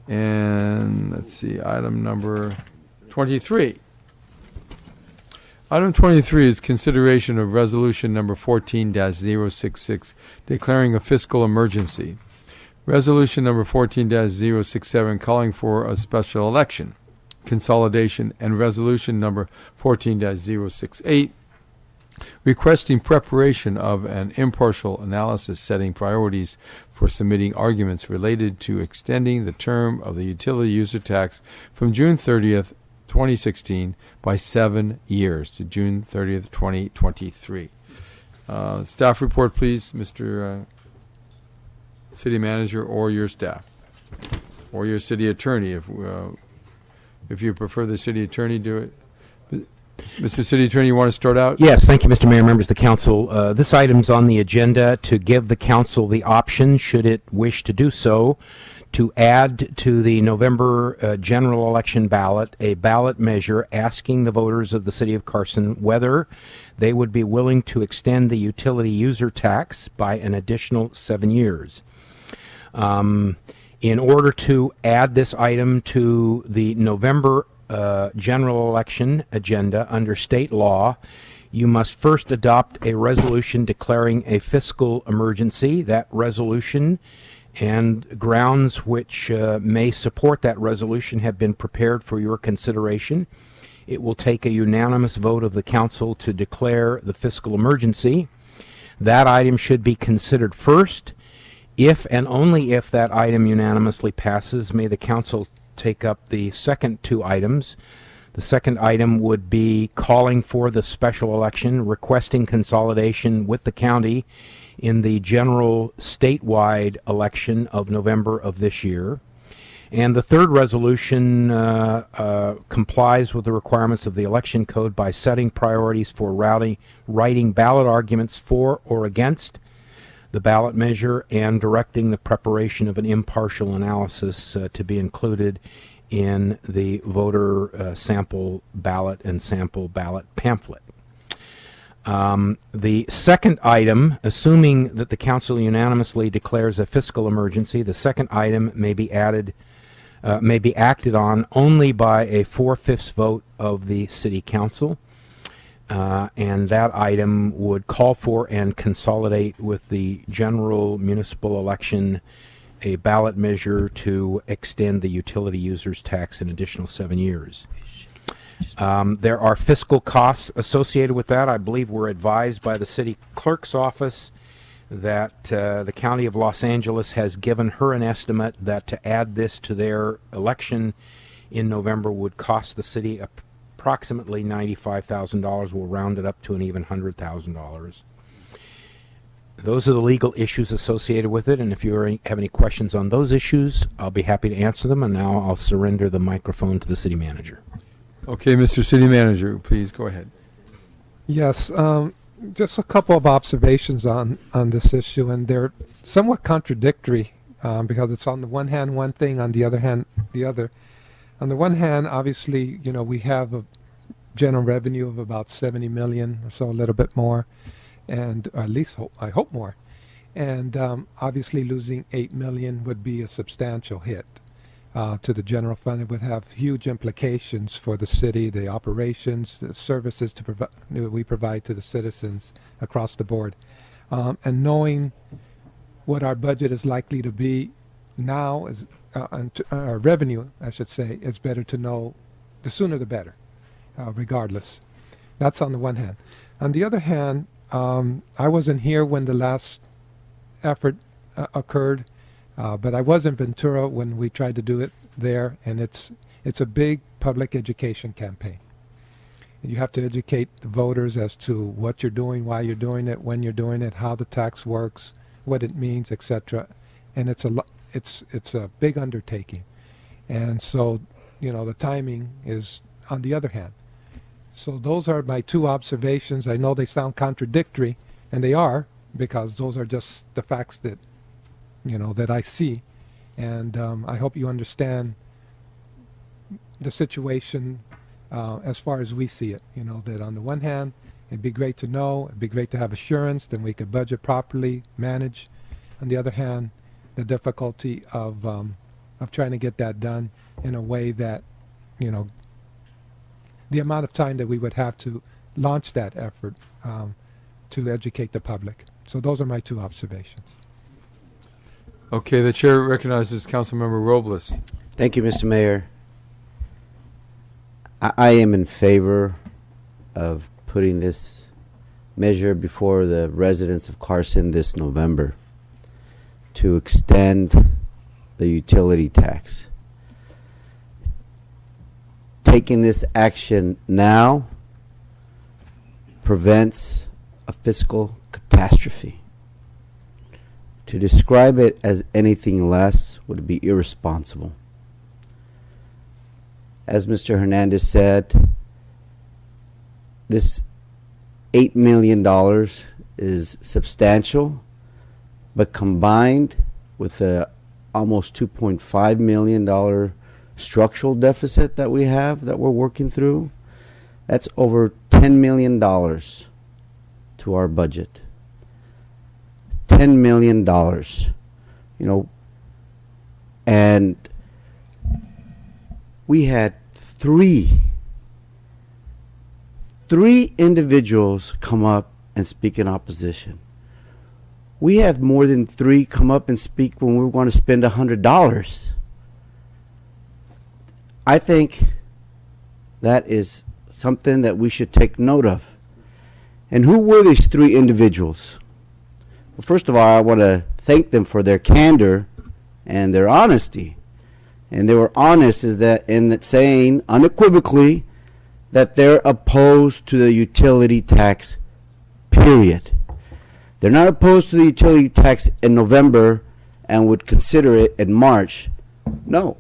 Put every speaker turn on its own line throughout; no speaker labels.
And let's see, item number 23. Item 23 is consideration of resolution number 14-066, declaring a fiscal emergency. Resolution number 14-067, calling for a special election, consolidation, and resolution number 14-068, requesting preparation of an impartial analysis setting priorities for submitting arguments related to extending the term of the utility user tax from June 30th, 2016 by 7 years to June 30th, 2023. Staff report, please, Mr. City Manager, or your staff, or your city attorney, if you prefer the city attorney do it. Mr. City Attorney, you want to start out?
Yes, thank you, Mr. Mayor, members of the council. This item's on the agenda to give the council the option, should it wish to do so, to add to the November general election ballot a ballot measure asking the voters of the city of Carson whether they would be willing to extend the utility user tax by an additional 7 years. In order to add this item to the November general election agenda under state law, you must first adopt a resolution declaring a fiscal emergency. That resolution and grounds which may support that resolution have been prepared for your consideration. It will take a unanimous vote of the council to declare the fiscal emergency. That item should be considered first. If and only if that item unanimously passes, may the council take up the second two items. The second item would be calling for the special election, requesting consolidation with the county in the general statewide election of November of this year. And the third resolution complies with the requirements of the election code by setting priorities for writing ballot arguments for or against the ballot measure and directing the preparation of an impartial analysis to be included in the voter sample ballot and sample ballot pamphlet. The second item, assuming that the council unanimously declares a fiscal emergency, the second item may be acted on only by a 4/5 vote of the city council. And that item would call for and consolidate with the general municipal election a ballot measure to extend the utility users tax an additional 7 years. There are fiscal costs associated with that. I believe we're advised by the city clerk's office that the county of Los Angeles has given her an estimate that to add this to their election in November would cost the city approximately $95,000. We'll round it up to an even $100,000. Those are the legal issues associated with it, and if you have any questions on those issues, I'll be happy to answer them, and now I'll surrender the microphone to the city manager.
Okay, Mr. City Manager, please go ahead.
Yes, just a couple of observations on this issue, and they're somewhat contradictory because it's on the one hand one thing, on the other hand the other. On the one hand, obviously, you know, we have a general revenue of about 70 million or so, a little bit more, and or at least I hope more. And obviously losing 8 million would be a substantial hit to the general fund. It would have huge implications for the city, the operations, the services we provide to the citizens across the board. And knowing what our budget is likely to be now, is our revenue, I should say, is better to know the sooner the better, regardless. That's on the one hand. On the other hand, I wasn't here when the last effort occurred, but I was in Ventura when we tried to do it there, and it's a big public education campaign. And you have to educate the voters as to what you're doing, why you're doing it, when you're doing it, how the tax works, what it means, etc. And it's a big undertaking. And so, you know, the timing is on the other hand. So those are my two observations. I know they sound contradictory, and they are, because those are just the facts that, you know, that I see. And I hope you understand the situation as far as we see it. You know, that on the one hand, it'd be great to know, it'd be great to have assurance, then we could budget properly, manage. On the other hand, the difficulty of of trying to get that done in a way that, the amount of time that we would have to launch that effort to educate the public. So those are my two observations.
Okay, the chair recognizes Councilmember Robles.
Thank you, Mr. Mayor. I am in favor of putting this measure before the residents of Carson this November to extend the utility tax. Taking this action now prevents a fiscal catastrophe. To describe it as anything less would be irresponsible. As Mr. Hernandez said, this $8 million is substantial, but combined with the almost $2.5 million structural deficit that we have that we're working through, that's over $10 million to our budget. $10 million, and we had three individuals come up and speak in opposition. We have more than three come up and speak when we're going to spend $100. I think that is something that we should take note of. And who were these three individuals? Well, first of all, I want to thank them for their candor and their honesty. And they were honest in that saying unequivocally that they're opposed to the utility tax, period. They're not opposed to the utility tax in November and would consider it in March. No.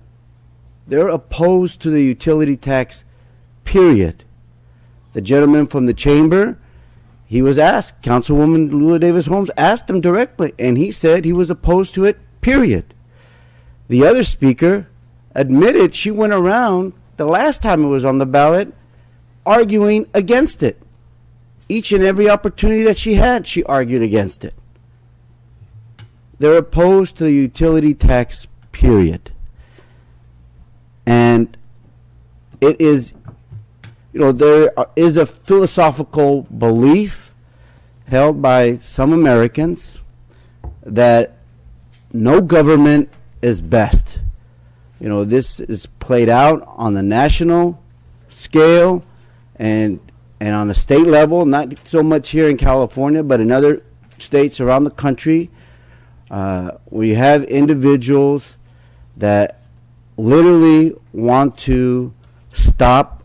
They're opposed to the utility tax, period. The gentleman from the chamber, he was asked, Councilwoman Lula Davis Holmes asked him directly, and he said he was opposed to it, period. The other speaker admitted she went around the last time it was on the ballot arguing against it. Each and every opportunity that she had, she argued against it. They're opposed to the utility tax, period. And it is, there is a philosophical belief held by some Americans that no government is best. This is played out on the national scale and on the state level, not so much here in California, but in other states around the country. We have individuals that literally want to stop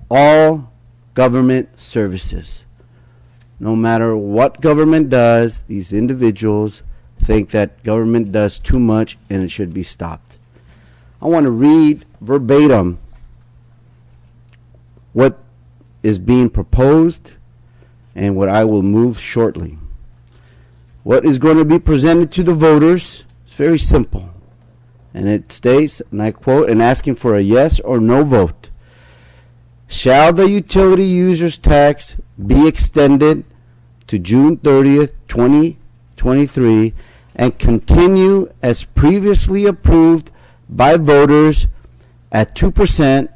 all government services. No matter what government does, these individuals think that government does too much and it should be stopped. I want to read verbatim what is being proposed and what I will move shortly. What is going to be presented to the voters is very simple. And it states, and I quote, and asking for a yes or no vote. Shall the utility users tax be extended to June 30th, 2023 and continue as previously approved by voters at 2%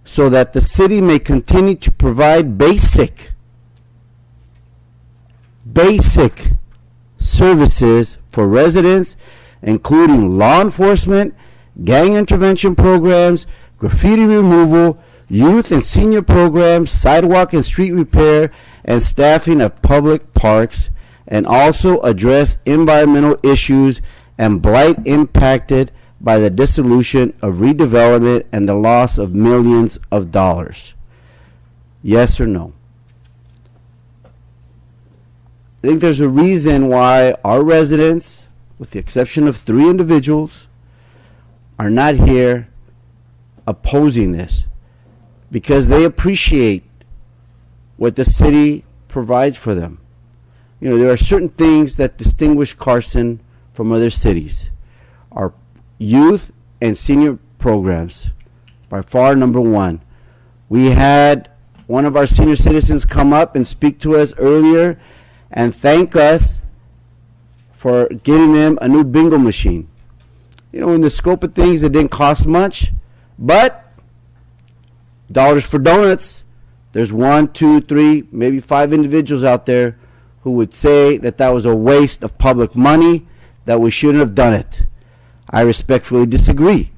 so that the city may continue to provide basic services for residents, including law enforcement, gang intervention programs, graffiti removal, youth and senior programs, sidewalk and street repair, and staffing of public parks, and also address environmental issues and blight impacted by the dissolution of redevelopment and the loss of millions of dollars. Yes or no? I think there's a reason why our residents, with the exception of 3 individuals, are not here opposing this, because they appreciate what the city provides for them. There are certain things that distinguish Carson from other cities. Our youth and senior programs, by far number one. We had one of our senior citizens come up and speak to us earlier and thank us for getting them a new bingo machine. in the scope of things, it didn't cost much, but dollars for donuts. There's 1, 2, 3, maybe 5 individuals out there who would say that that was a waste of public money, that we shouldn't have done it. I respectfully disagree.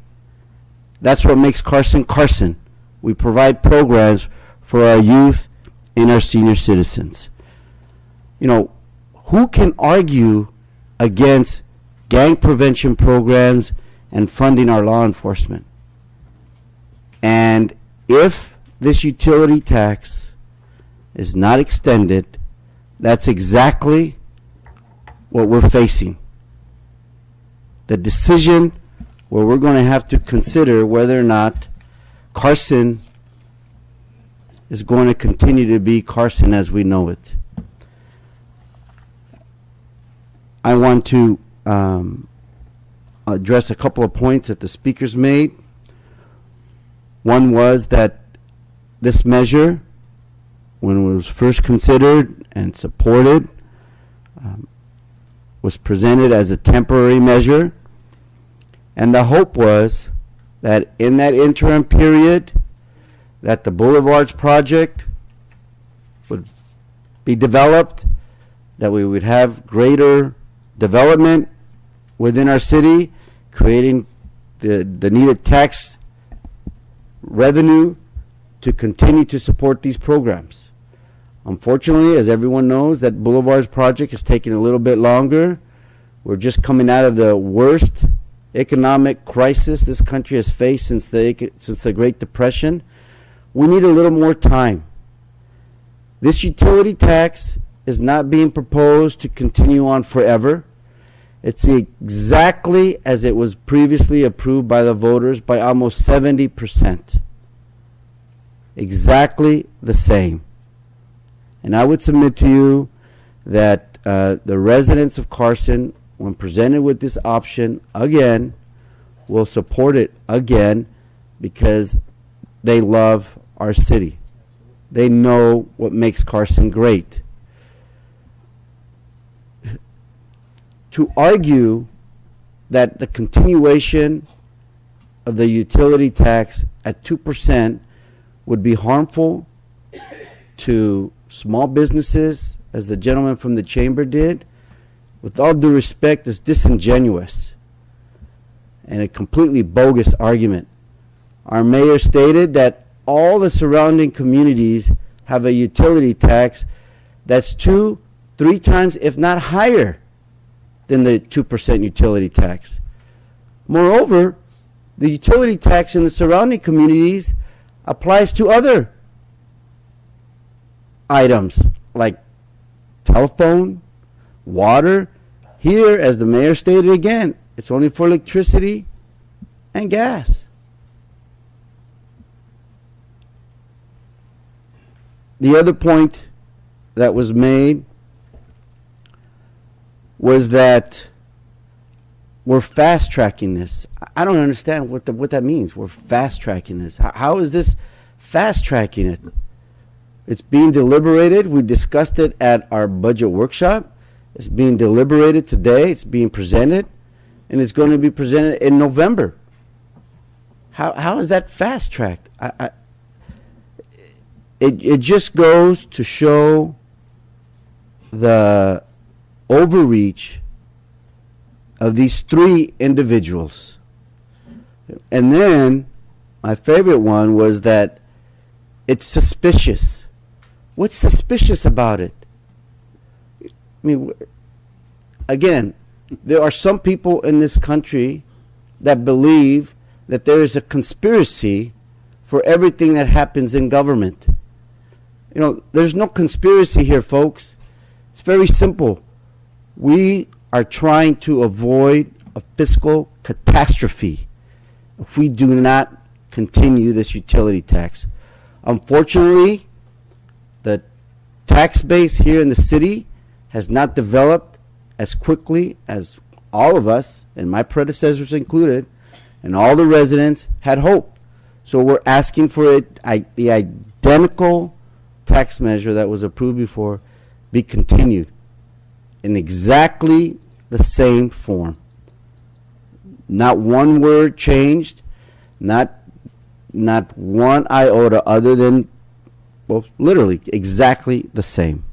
That's what makes Carson Carson. We provide programs for our youth and our senior citizens. Who can argue against gang prevention programs and funding our law enforcement? And if this utility tax is not extended, that's exactly what we're facing. The decision where we're going to have to consider whether or not Carson is going to continue to be Carson as we know it. I want to address a couple of points that the speakers made. One was that this measure, when it was first considered and supported, was presented as a temporary measure, and the hope was that in that interim period that the Boulevards project would be developed, that we would have greater development within our city, creating the needed tax revenue to continue to support these programs. Unfortunately, as everyone knows, that Boulevards project is taking a little bit longer. We're just coming out of the worst economic crisis this country has faced since the Great Depression. We need a little more time. This utility tax is not being proposed to continue on forever. It's exactly as it was previously approved by the voters by almost 70%. Exactly the same. And I would submit to you that the residents of Carson, when presented with this option again, will support it again because they love our city. They know what makes Carson great. To argue that the continuation of the utility tax at 2% would be harmful to small businesses, as the gentleman from the chamber did, with all due respect, is disingenuous and a completely bogus argument. Our mayor stated that all the surrounding communities have a utility tax that's 2-3 times, if not higher, than the 2% utility tax. Moreover, the utility tax in the surrounding communities applies to other items like telephone, water. Here, as the mayor stated again, it's only for electricity and gas. The other point that was made was that we're fast tracking this. I don't understand what that means. We're fast tracking this. How is this fast tracking it? It's being deliberated. We discussed it at our budget workshop. It's being deliberated today. It's being presented, and it's going to be presented in November. How is that fast tracked? It just goes to show the overreach of these 3 individuals. And then my favorite one was that it's suspicious. What's suspicious about it? I mean, again, there are some people in this country that believe that there is a conspiracy for everything that happens in government. There's no conspiracy here, folks. It's very simple. We are trying to avoid a fiscal catastrophe if we do not continue this utility tax. Unfortunately, the tax base here in the city has not developed as quickly as all of us, and my predecessors included, and all the residents had hoped. So we're asking for the identical tax measure that was approved before be continued in exactly the same form. Not one word changed, not one iota other than, well, literally exactly the same.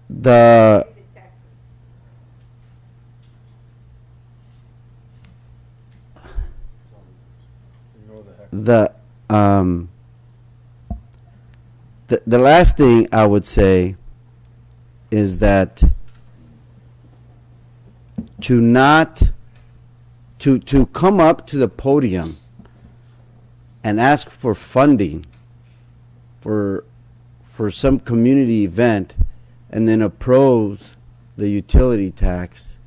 The the the last thing I would say is that to come up to the podium and ask for funding for some community event and then oppose the utility tax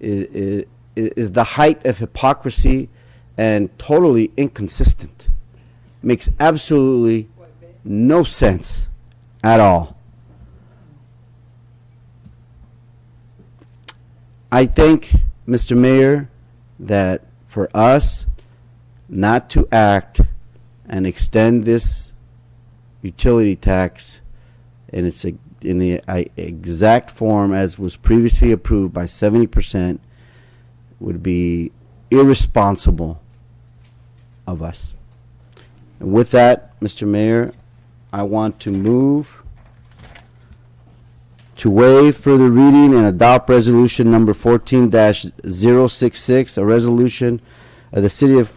is the height of hypocrisy and totally inconsistent. Makes absolutely no sense at all. I think, Mr. Mayor, that for us not to act and extend this utility tax in its in the exact form as was previously approved by 70% would be irresponsible of us. And with that, Mr. Mayor, I want to move to waive further reading and adopt resolution number 14-066, a resolution of the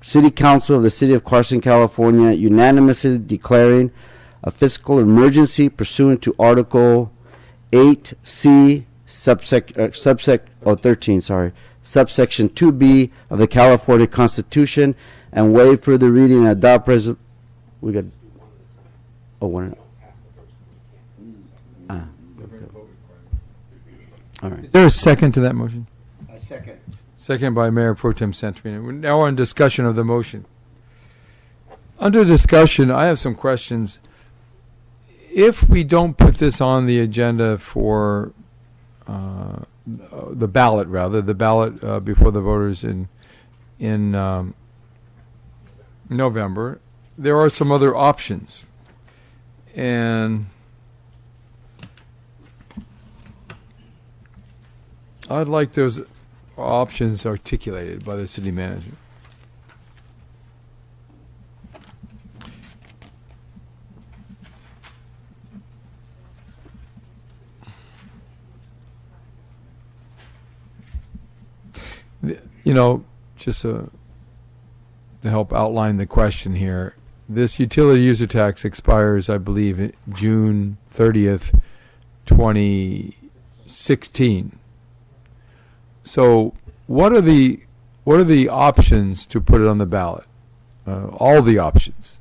City Council of the City of Carson, California, unanimously declaring a fiscal emergency pursuant to Article 8C, subsection 2B of the California Constitution, and waive further reading and adopt we got one. All right.
Is there a second to that motion?
A second.
Second by Mayor Pro Tem Santorino. We're now on discussion of the motion. Under discussion, I have some questions. If we don't put this on the agenda for the ballot before the voters in November, there are some other options. And I'd like those options articulated by the city manager. You know, just to help outline the question here, this utility user tax expires, I believe, June 30th, 2016. So what are the options to put it on the ballot? All the options.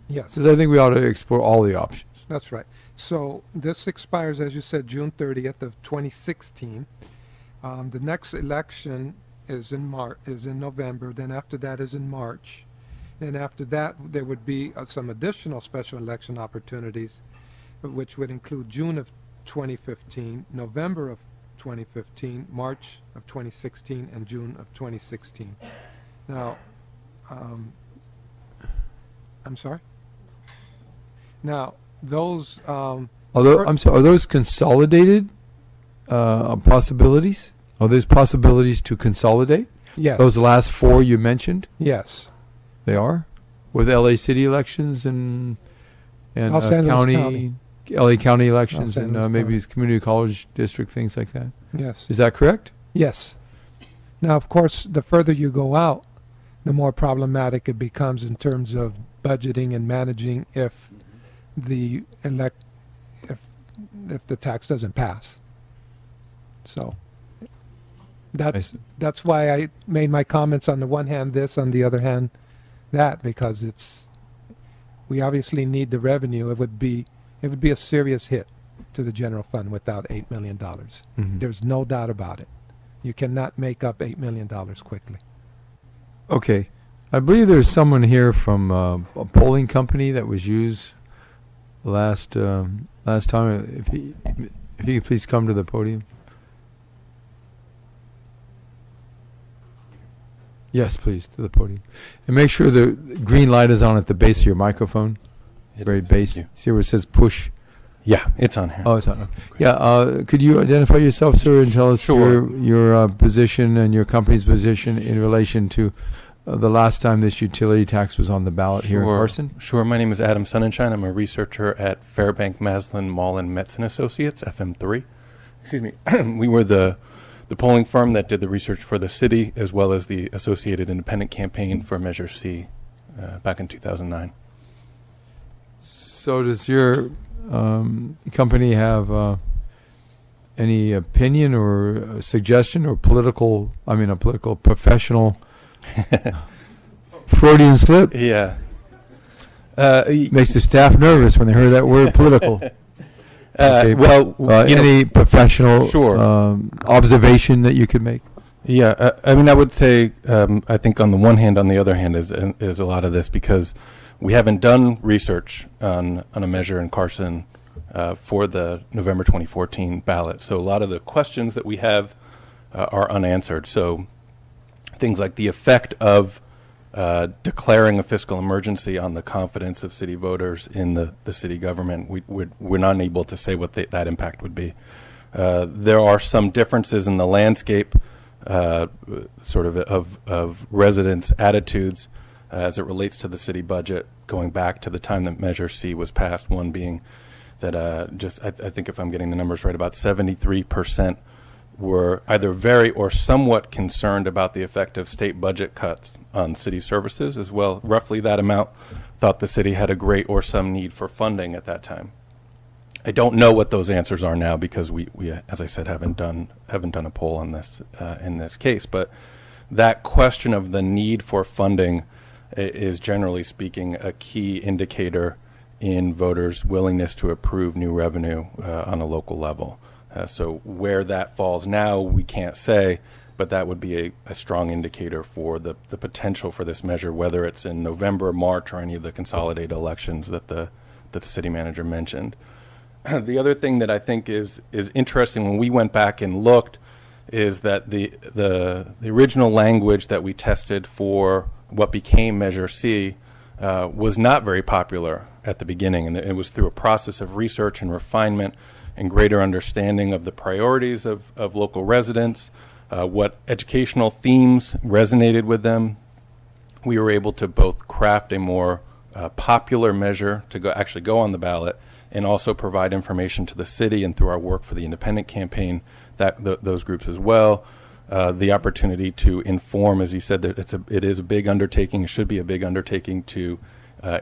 Yes.
Because I think we ought to explore all the options.
That's right. So this expires, as you said, June 30th of 2016. The next election is in November. Then after that is in March. Then after that, there would be some additional special election opportunities, which would include June of 2015, November of 2015, March of 2016, and June of 2016. Now, I'm sorry? Now, those...
I'm sorry, are those consolidated possibilities? Are there possibilities to consolidate?
Yes.
Those last four you mentioned?
Yes.
They are? With LA city elections and
Los Angeles County.
LA County elections
Los
and
Angeles
maybe
County.
community college district, things like that.
Yes.
Is that correct?
Yes. Now, of course, the further you go out, the more problematic it becomes in terms of budgeting and managing if the tax doesn't pass. So that's why I made my comments on the one hand this, on the other hand that, because we obviously need the revenue. It would be a serious hit to the general fund without $8 million.
Mm-hmm.
There's no doubt about it. You cannot make up $8 million quickly.
Okay. I believe there's someone here from a polling company that was used last time. If you could please come to the podium. Yes, please, to the podium. And make sure the green light is on at the base of your microphone. Very base. See where it says push?
Yeah, it's on here.
Oh, it's on. Yeah, could you identify yourself, sir, and tell us
Sure.
your position and your company's position in relation to the last time this utility tax was on the ballot here in Carson?
Sure. My name is Adam Sonnenschein. I'm a researcher at Fairbank, Maslin, Mullen, Metz and Associates, FM3. Excuse me. We were the polling firm that did the research for the city, as well as the associated independent campaign for Measure C back in 2009.
So does your company have any opinion or suggestion or a political professional Freudian slip?
Yeah.
Makes the staff nervous when they hear that word political. Okay, any professional
Sure.
Observation that you could make?
Yeah, I mean, I would say, I think on the one hand, on the other hand is a lot of this, because we haven't done research on a measure in Carson for the November 2014 ballot. So a lot of the questions that we have are unanswered. So things like the effect of declaring a fiscal emergency on the confidence of city voters in the city government, we're not able to say what that impact would be. There are some differences in the landscape sort of residents' attitudes as it relates to the city budget going back to the time that Measure C was passed, one being that I think if I'm getting the numbers right, about 73% were either very or somewhat concerned about the effect of state budget cuts on city services, as well. Roughly that amount thought the city had a great or some need for funding at that time. I don't know what those answers are now, because we as I said, haven't done a poll on this in this case. But that question of the need for funding is, generally speaking, a key indicator in voters' willingness to approve new revenue on a local level. So where that falls now, we can't say, but that would be a strong indicator for the potential for this measure, whether it's in November, March, or any of the consolidated elections that the city manager mentioned. The other thing that I think is interesting when we went back and looked is that the original language that we tested for what became Measure C was not very popular at the beginning, and it was through a process of research and refinement and greater understanding of the priorities of local residents, what educational themes resonated with them. We were able to both craft a more popular measure to actually go on the ballot, and also provide information to the city, and through our work for the independent campaign, those groups as well. The opportunity to inform, as you said, that it is a big undertaking. It should be a big undertaking to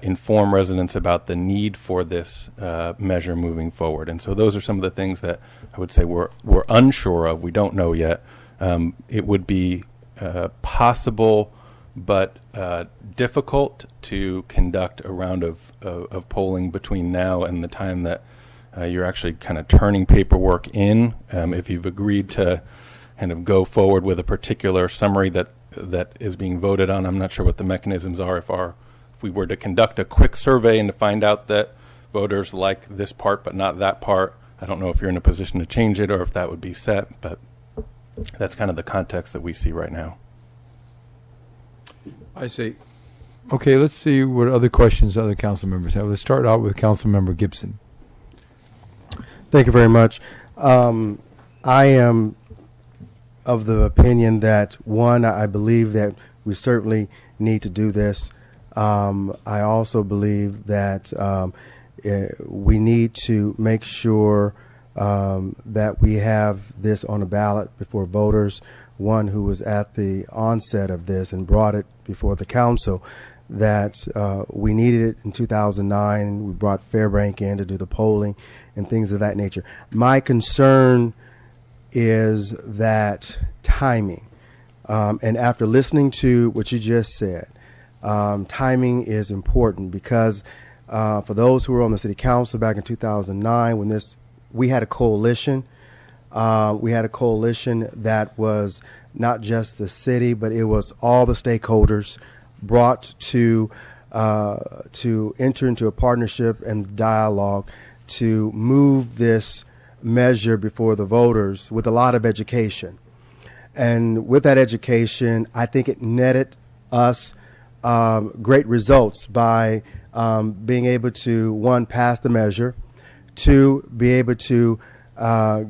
inform residents about the need for this measure moving forward. And so those are some of the things that I would say we're unsure of. We don't know yet. It would be possible but difficult to conduct a round of polling between now and the time that you're actually kind of turning paperwork in. If you've agreed to kind of go forward with a particular summary that is being voted on, I'm not sure what the mechanisms are. If we were to conduct a quick survey and to find out that voters like this part but not that part, I don't know if you're in a position to change it or if that would be set, but that's kind of the context that we see right now.
I see. Okay, let's see what other questions other council members have. Let's start out with Council Member Gibson.
Thank you very much. I am of the opinion that, one, I believe that we certainly need to do this. I also believe that we need to make sure that we have this on a ballot before voters. One who was at the onset of this and brought it before the council, that we needed it in 2009. We brought Fairbank in to do the polling and things of that nature. My concern is that timing. And after listening to what you just said, timing is important, because for those who were on the city council back in 2009, when we had a coalition. We had a coalition that was not just the city, but it was all the stakeholders brought to enter into a partnership and dialogue to move this measure before the voters with a lot of education. And with that education, I think it netted us great results by being able to, one, pass the measure, to be able to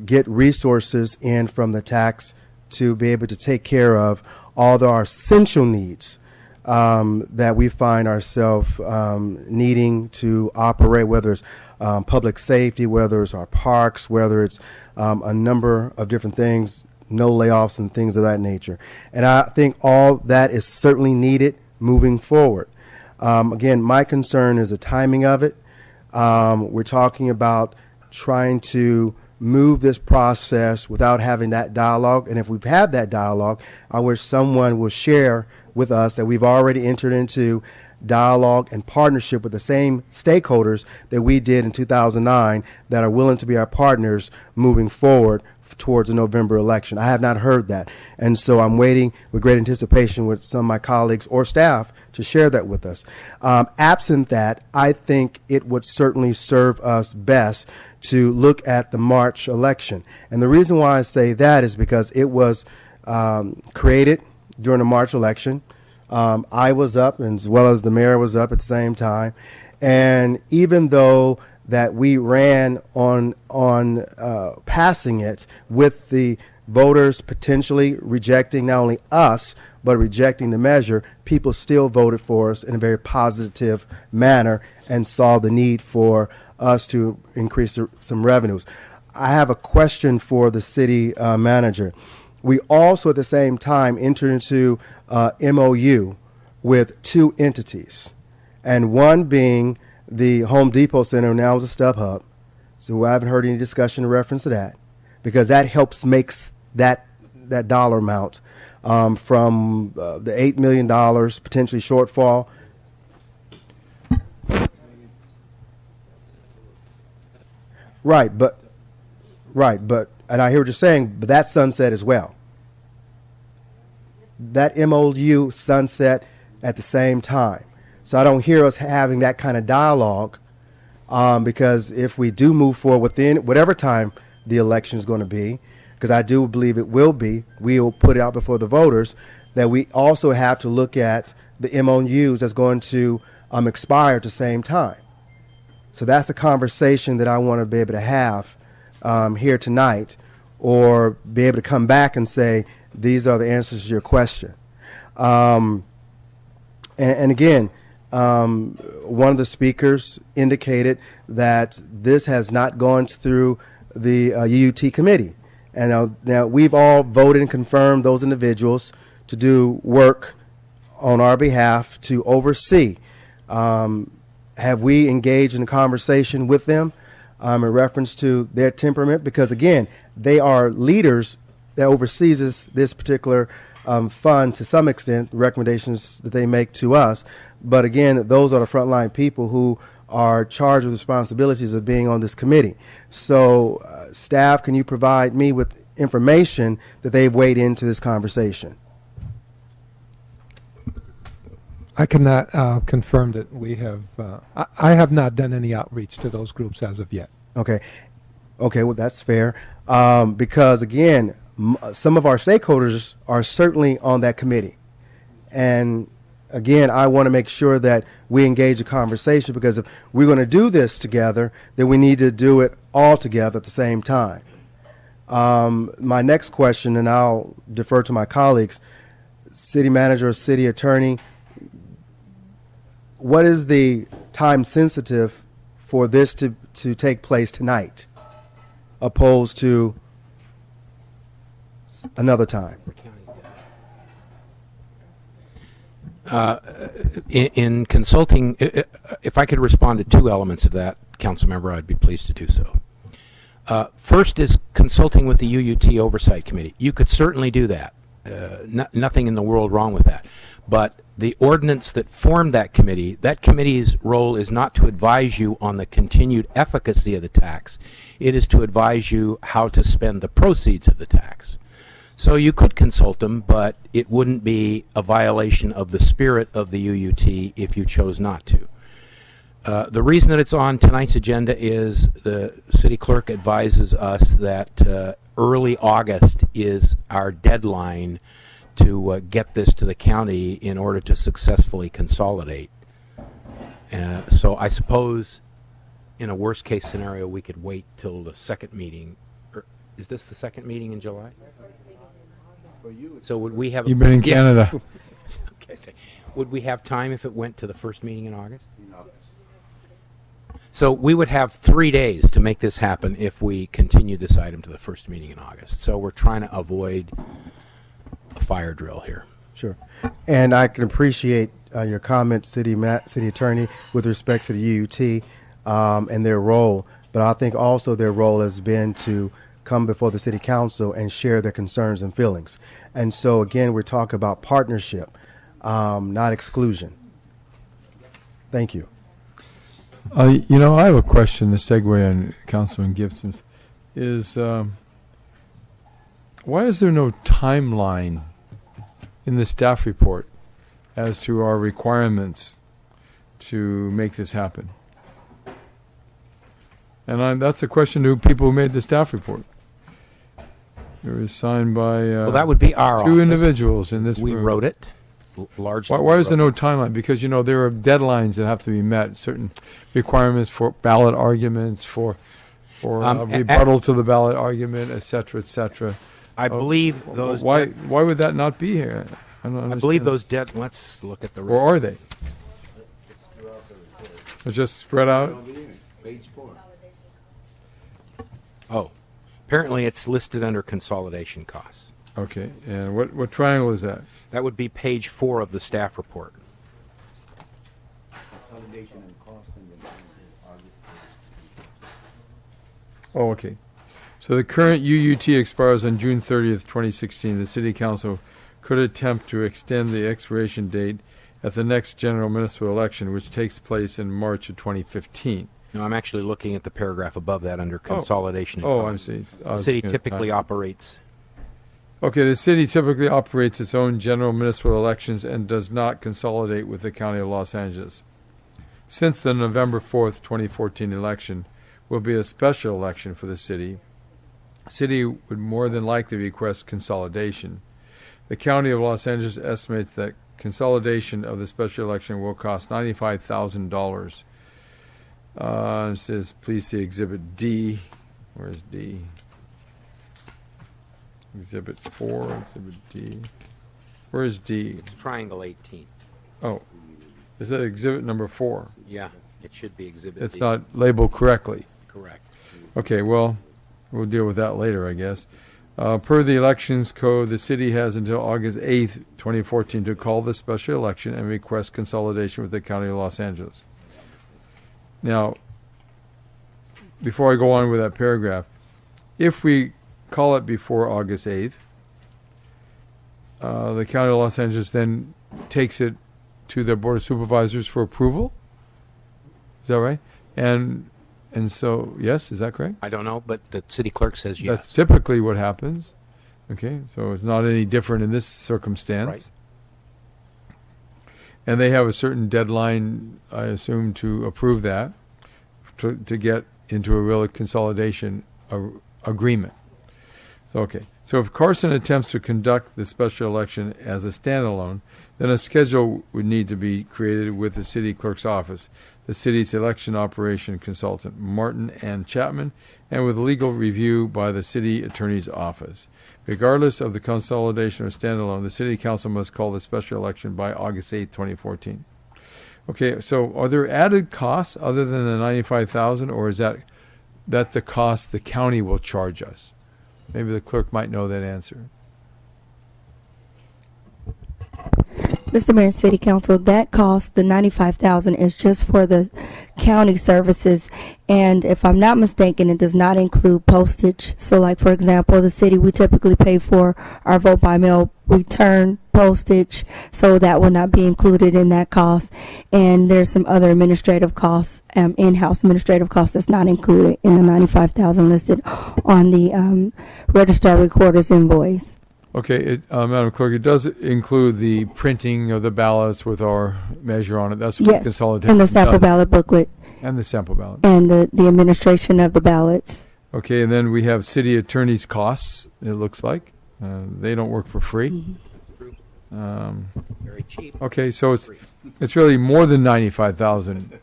get resources in from the tax to be able to take care of all our essential needs that we find ourselves needing to operate, whether it's public safety, whether it's our parks, whether it's a number of different things, no layoffs and things of that nature. And I think all that is certainly needed moving forward. Again, my concern is the timing of it. We're talking about trying to move this process without having that dialogue. And if we've had that dialogue, I wish someone will share with us that we've already entered into dialogue and partnership with the same stakeholders that we did in 2009 that are willing to be our partners moving forward towards the November election. I have not heard that. And so I'm waiting with great anticipation with some of my colleagues or staff to share that with us. Absent that, I think it would certainly serve us best to look at the March election. And the reason why I say that is because it was created during the March election. I was up, and as well as the mayor was up at the same time. And even though that we ran on passing it with the voters potentially rejecting not only us, but rejecting the measure, people still voted for us in a very positive manner and saw the need for us to increase some revenues. I have a question for the city manager. We also at the same time entered into MOU with two entities, and one being the Home Depot Center, now is a StubHub. So I haven't heard any discussion in reference to that, because that helps makes that dollar amount from the $8 million potentially shortfall. Right, but and I hear what you're saying, but that's sunset as well. That MOU sunset at the same time. So I don't hear us having that kind of dialogue, because if we do move forward within whatever time the election is going to be, because I do believe it will be, we will put it out before the voters, that we also have to look at the MOUs that's going to expire at the same time. So that's a conversation that I want to be able to have here tonight, or be able to come back and say, these are the answers to your question. And again, one of the speakers indicated that this has not gone through the UUT committee. And now we've all voted and confirmed those individuals to do work on our behalf to oversee. Have we engaged in a conversation with them in reference to their temperament? Because again, they are leaders that oversees this particular fund to some extent, the recommendations that they make to us. But again, those are the frontline people who are charged with responsibilities of being on this committee. So staff, can you provide me with information that they've weighed into this conversation?
I cannot confirm that we have. I have not done any outreach to those groups as of yet.
Okay, well that's fair, because again, some of our stakeholders are certainly on that committee, and again, I want to make sure that we engage a conversation, because if we're going to do this together, then we need to do it all together at the same time. My next question, and I'll defer to my colleagues, city manager or city attorney, what is the time sensitive for this to take place tonight, opposed to another time?
In consulting, if I could respond to two elements of that, council member, I'd be pleased to do so. First is consulting with the UUT Oversight Committee. You could certainly do that. Nothing in the world wrong with that. But the ordinance that formed that committee's role is not to advise you on the continued efficacy of the tax. It is to advise you how to spend the proceeds of the tax. So you could consult them, but it wouldn't be a violation of the spirit of the UUT if you chose not to. The reason that it's on tonight's agenda is the city clerk advises us that early August is our deadline to get this to the county in order to successfully consolidate. So I suppose in a worst case scenario, we could wait till the second meeting. Or is this the second meeting in July? So would we have?
You've been in Canada.
Okay. Would we have time if it went to the first meeting in August? So we would have 3 days to make this happen if we continue this item to the first meeting in August. So we're trying to avoid a fire drill here.
Sure. And I can appreciate your comments, City Attorney, with respect to the UUT and their role. But I think also their role has been to come before the City Council and share their concerns and feelings. And so, again, we're talking about partnership, not exclusion. Thank you.
I have a question to segue on Councilman Gibson's. Is why is there no timeline in the staff report as to our requirements to make this happen? And that's a question to people who made the staff report. It was signed by
Well, that would be our
two
office.
individuals in this
We
room.
wrote it largely.
Why is there no timeline? Because, there are deadlines that have to be met, certain requirements for ballot arguments, for rebuttal to the ballot argument, et cetera, et cetera.
I believe those.
Why would that not be here? I don't
I
understand.
believe those Let's look at the.
Or are they? It's just spread out?
Oh, apparently it's listed under consolidation costs.
Okay. And what triangle is that?
That would be page 4 of the staff report.
Oh, okay. So the current UUT expires on June 30th, 2016. The City Council could attempt to extend the expiration date at the next general municipal election, which takes place in March of 2015.
No, I'm actually looking at the paragraph above that under consolidation. and
Oh, I
costs.
see.
The city typically operates.
Okay, the city typically operates its own general municipal elections and does not consolidate with the County of Los Angeles. Since the November 4th, 2014 election will be a special election for the city would more than likely request consolidation. The County of Los Angeles estimates that consolidation of the special election will cost $95,000. It says, please see Exhibit D. Where's D? Exhibit 4, Exhibit D. Where's D?
It's triangle 18.
Oh, is that Exhibit number 4?
Yeah, it should be exhibit
It's
D.
not labeled correctly.
Correct.
Okay, well, we'll deal with that later, I guess. Per the Elections Code, the city has until August 8th, 2014 to call the special election and request consolidation with the County of Los Angeles. Now, before I go on with that paragraph, if we call it before August 8th, the County of Los Angeles then takes it to the Board of Supervisors for approval? Is that right? And so, yes, is that correct?
I don't know, but the city clerk says yes.
That's typically what happens. Okay, so it's not any different in this circumstance.
Right.
And they have a certain deadline, I assume, to approve that, to get into a real consolidation agreement. So, okay. So if Carson attempts to conduct the special election as a standalone, then a schedule would need to be created with the city clerk's office, the city's election operation consultant, Martin and Chapman, and with legal review by the city attorney's office. Regardless of the consolidation or standalone, the city council must call the special election by August 8th, 2014. Okay, so are there added costs other than the $95,000, or is that the cost the county will charge us? Maybe the clerk might know that answer.
Mr. Mayor and City Council, that cost, the $95,000, is just for the county services, and if I'm not mistaken, it does not include postage. So, like for example, the city, we typically pay for our vote by mail return postage, so that will not be included in that cost. And there's some other administrative costs, in-house administrative costs that's not included in the $95,000 listed on the registrar recorder's invoice.
Okay, Madam Clerk, it does include the printing of the ballots with our measure on it. That's what
Yes,
consolidation
and the sample
does.
ballot booklet
And the sample ballot.
and the administration of the ballots.
Okay, and then we have city attorney's costs, it looks like. They don't work for free.
Very cheap.
Okay, so it's really more than $95,000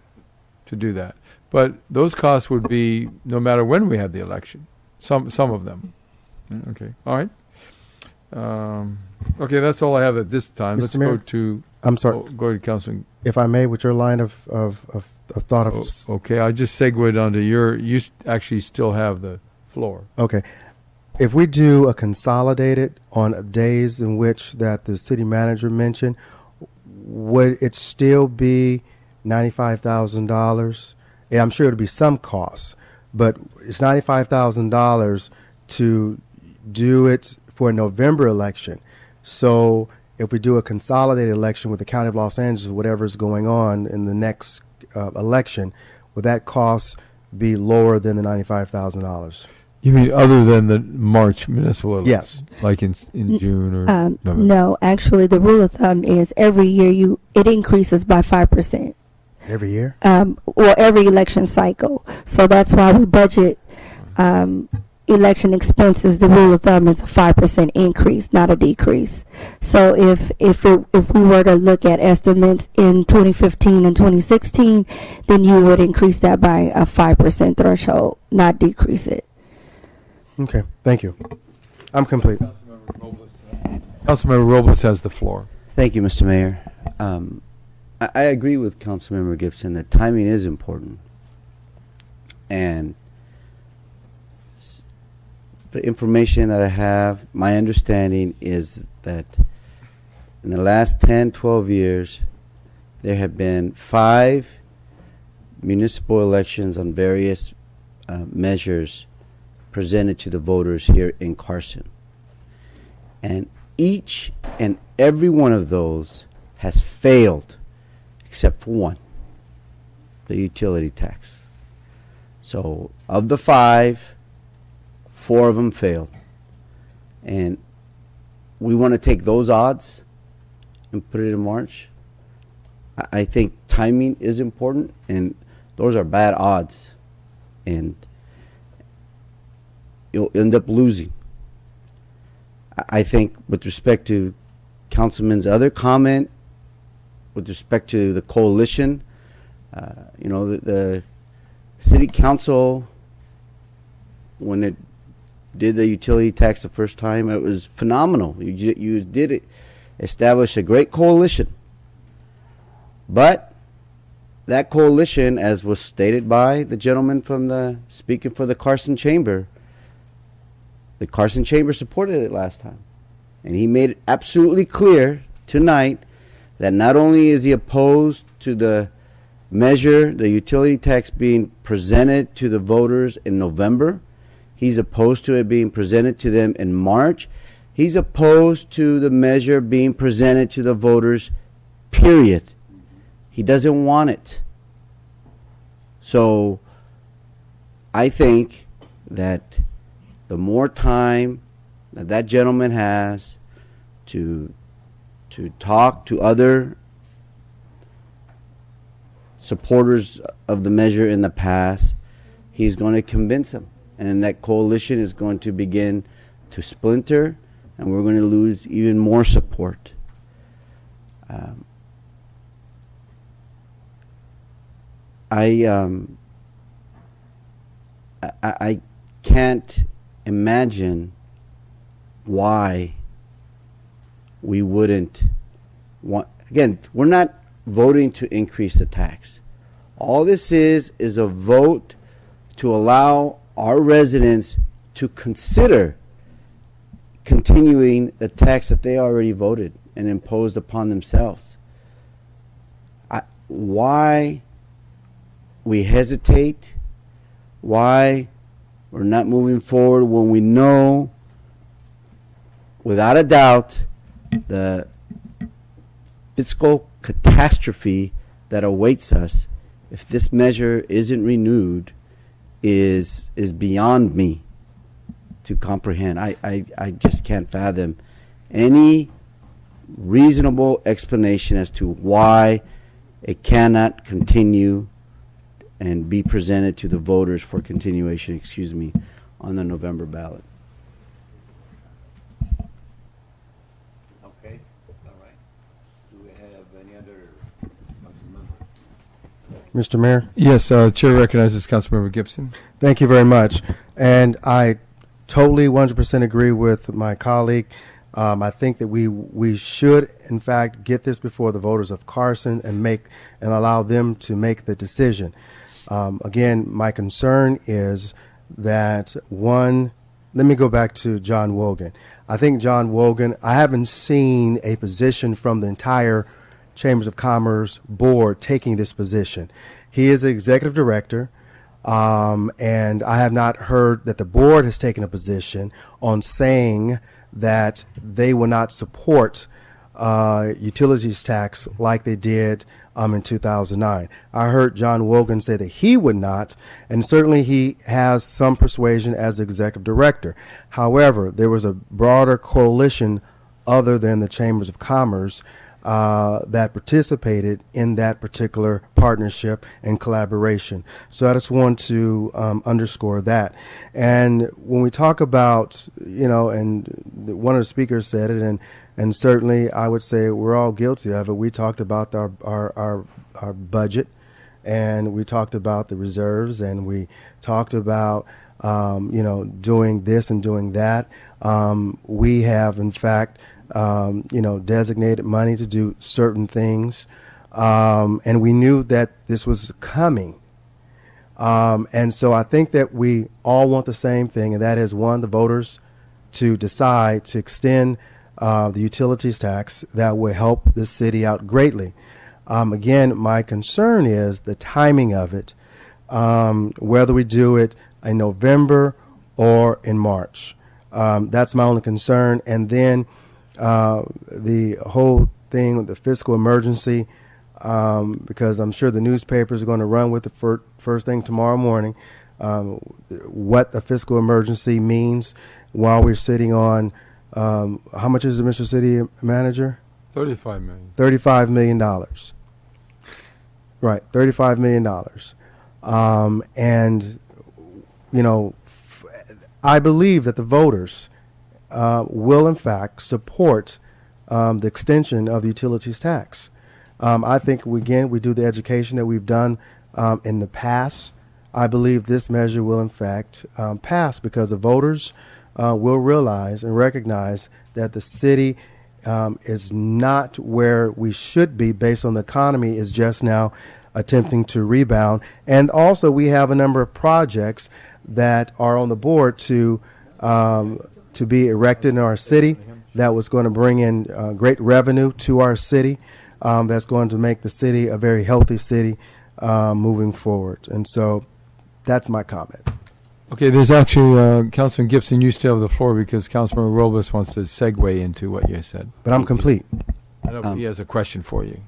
to do that. But those costs would be no matter when we had the election. Some of them. Okay. All right. Okay, that's all I have at this time.
Mr.
Let's
Mayor?
go to.
I'm sorry.
Go to Councilman.
If I may, with your line of thought of.
Okay, I just segued onto your. Actually still have the floor.
Okay. If we do a consolidated on days in which that the city manager mentioned, would it still be $95,000? Yeah, I'm sure it'll be some costs, but it's $95,000 to do it for a November election. So if we do a consolidated election with the County of Los Angeles, whatever is going on in the next election, would that cost be lower than the $95,000?
You mean other than the March municipal election?
Yes.
Like in June or November?
No, actually, the rule of thumb is every year it increases by 5%.
Every year?
Or every election cycle. So that's why we budget election expenses. The rule of thumb is a 5% increase, not a decrease. So if we were to look at estimates in 2015 and 2016, then you would increase that by a 5% threshold, not decrease it.
Okay, thank you. I'm complete.
Councilmember Robles has the floor.
Thank you, Mr. Mayor. I agree with Councilmember Gibson that timing is important. And the information that I have, my understanding is that in the last 10, 12 years, there have been 5 municipal elections on various measures presented to the voters here in Carson. And each and every one of those has failed except for one, the utility tax. So of the 5, 4 of them failed. And we want to take those odds and put it in March. I think timing is important, and those are bad odds. And you'll end up losing. I think with respect to Councilman's other comment, with respect to the coalition, the city council, when it did the utility tax the first time, it was phenomenal. You did establish a great coalition. But that coalition, as was stated by the gentleman speaking for the Carson Chamber, the Carson Chamber supported it last time. And he made it absolutely clear tonight that not only is he opposed to the measure, the utility tax being presented to the voters in November, he's opposed to it being presented to them in March. He's opposed to the measure being presented to the voters, period. He doesn't want it. So I think that the more time that gentleman has to talk to other supporters of the measure in the past, he's going to convince them. And that coalition is going to begin to splinter, and we're going to lose even more support. I can't imagine why we wouldn't want. Again, we're not voting to increase the tax. All this is a vote to allow our residents to consider continuing the tax that they already voted and imposed upon themselves. Why we hesitate, why we're not moving forward when we know without a doubt the fiscal catastrophe that awaits us if this measure isn't renewed is beyond me to comprehend. I just can't fathom any reasonable explanation as to why it cannot continue and be presented to the voters for continuation, on the November ballot. Okay, all right. Do we have any other council member?
Mr. Mayor?
Yes, Chair recognizes Councilmember Gibson.
Thank you very much. And I totally 100% agree with my colleague. I think that we should, in fact, get this before the voters of Carson and allow them to make the decision. Again, my concern is that let me go back to John Wogan. I think John Wogan, I haven't seen a position from the entire Chambers of Commerce board taking this position. He is the executive director, and I have not heard that the board has taken a position on saying that they will not support utilities tax like they did in 2009. I heard John Wogan say that he would not, and certainly he has some persuasion as executive director. However, there was a broader coalition other than the Chambers of Commerce that participated in that particular partnership and collaboration. So I just want to underscore that. And when we talk about, and one of the speakers said it, and certainly I would say we're all guilty of it. We talked about our budget, and we talked about the reserves, and we talked about doing this and doing that. We have, in fact, designated money to do certain things, and we knew that this was coming. And so I think that we all want the same thing, and that is, one, the voters to decide to extend the utilities tax that will help the city out greatly. Again, my concern is the timing of it, whether we do it in November or in March. That's my only concern. And then the whole thing with the fiscal emergency, because I'm sure the newspapers are going to run with the first thing tomorrow morning, what the fiscal emergency means while we're sitting on, how much is it, Mr. City Manager?
$35 million.
$35 million. Right, $35 million. And, I believe that the voters will, in fact, support the extension of the utilities tax. I think, we do the education that we've done in the past. I believe this measure will, in fact, pass, because the voters will realize and recognize that the city is not where we should be based on the economy is just now attempting to rebound. And also, we have a number of projects that are on the board to be erected in our city that was going to bring in great revenue to our city, that's going to make the city a very healthy city moving forward. And so that's my comment.
Okay, there's actually, Councilman Gibson, you still have the floor because Councilman Robles wants to segue into what you said.
But I'm complete.
I know, but he has a question for you.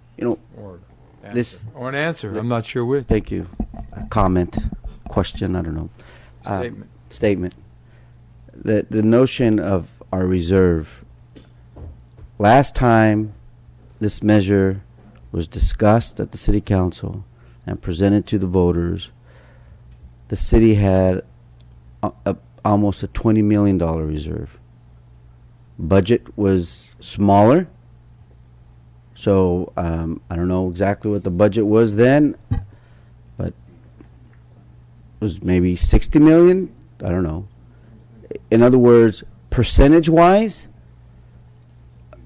Or an answer. I'm not sure which.
Thank you. Comment, question, I don't know. Statement. The notion of our reserve. Last time this measure was discussed at the city council and presented to the voters, the city had almost a $20 million reserve. Budget was smaller, so I don't know exactly what the budget was then, but it was maybe 60 million. I don't know. In other words, percentage-wise,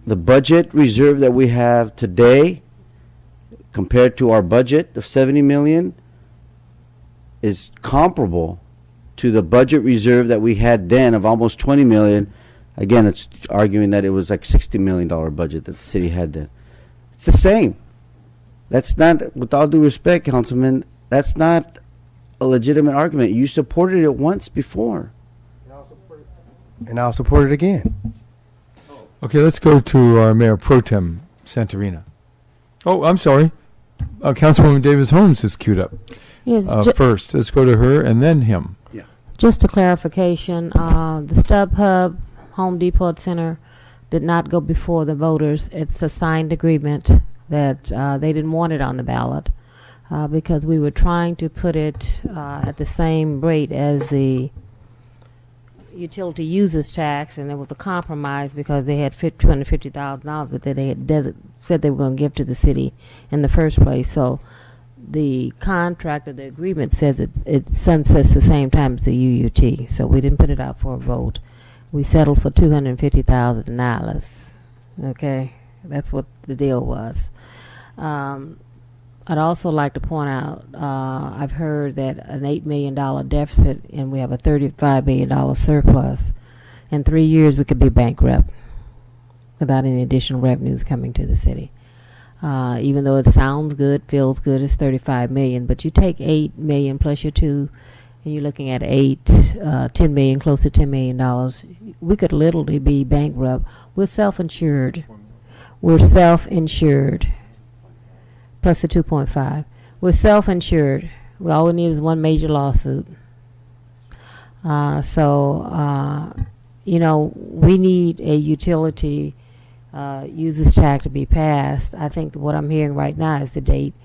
the budget reserve that we have today compared to our budget of 70 million is comparable to the budget reserve that we had then of almost 20 million. Again, it's arguing that it was like $60 million budget that the city had then. It's the same. That's not, with all due respect, Councilman, that's not a legitimate argument. You supported it once before.
And I'll support it again.
Okay, let's go to our Mayor Pro Tem Santorina. Oh, I'm sorry. Councilwoman Davis Holmes is queued up.
Yes,
first. Let's go to her and then him.
Yeah.
Just a clarification, the StubHub Home Depot Center did not go before the voters. It's a signed agreement that they didn't want it on the ballot because we were trying to put it at the same rate as the utility users tax, and it was a compromise because they had $250,000 that they had said they were going to give to the city in the first place. So the contract or the agreement says it sunsets the same time as the UUT, so we didn't put it out for a vote. We settled for $250,000. Okay, that's what the deal was. I'd also like to point out, I've heard that an $8 million deficit and we have a $35 million surplus. In 3 years, we could be bankrupt without any additional revenues coming to the city. Even though it sounds good, feels good, it's $35 million, but you take $8 million plus your 2, and you're looking at $10 million, close to $10 million. We could literally be bankrupt. We're self-insured. We're self-insured. Plus the 2.5. We're self-insured. All we need is one major lawsuit. We need a utility users tax to be passed. I think what I'm hearing right now is the date,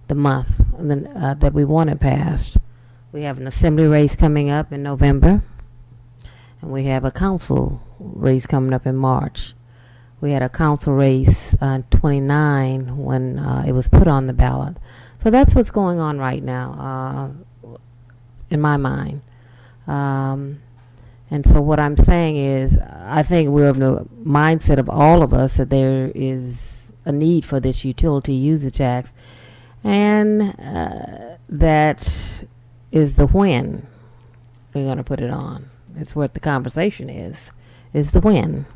the month, and then, that we want it passed. We have an assembly race coming up in November, and we have a council race coming up in March. We had a council race 29 when it was put on the ballot. So that's what's going on right now, in my mind. And so what I'm saying is, I think we're of the mindset of all of us that there is a need for this utility user tax, and that is the when we're going to put it on. It's what the conversation is the when.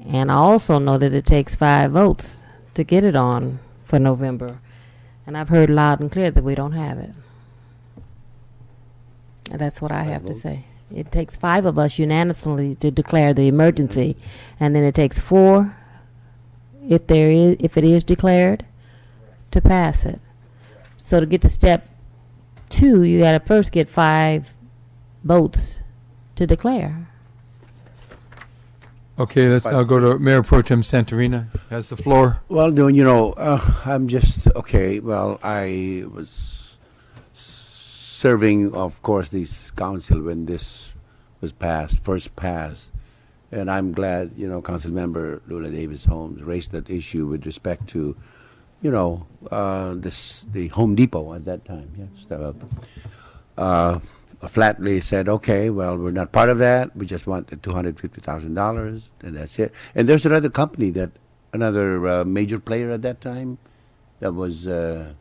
And I also know that it takes 5 votes to get it on for November. And I've heard loud and clear that we don't have it. And that's what I have to say. It takes 5 of us unanimously to declare the emergency, and then it takes 4, if it is declared, to pass it. So to get to step 2, you got to first get 5 votes to declare.
Okay, let's now go to Mayor Pro Tem Santorina. Has the floor.
Well, I'm just, okay, well, I was serving, of course, this council when this was first passed. And I'm glad, Council Member Lula Davis Holmes raised that issue with respect to, the Home Depot at that time. Yes, flatly said, okay, well, we're not part of that. We just want the $250,000, and that's it. And there's another company another major player at that time, that was not.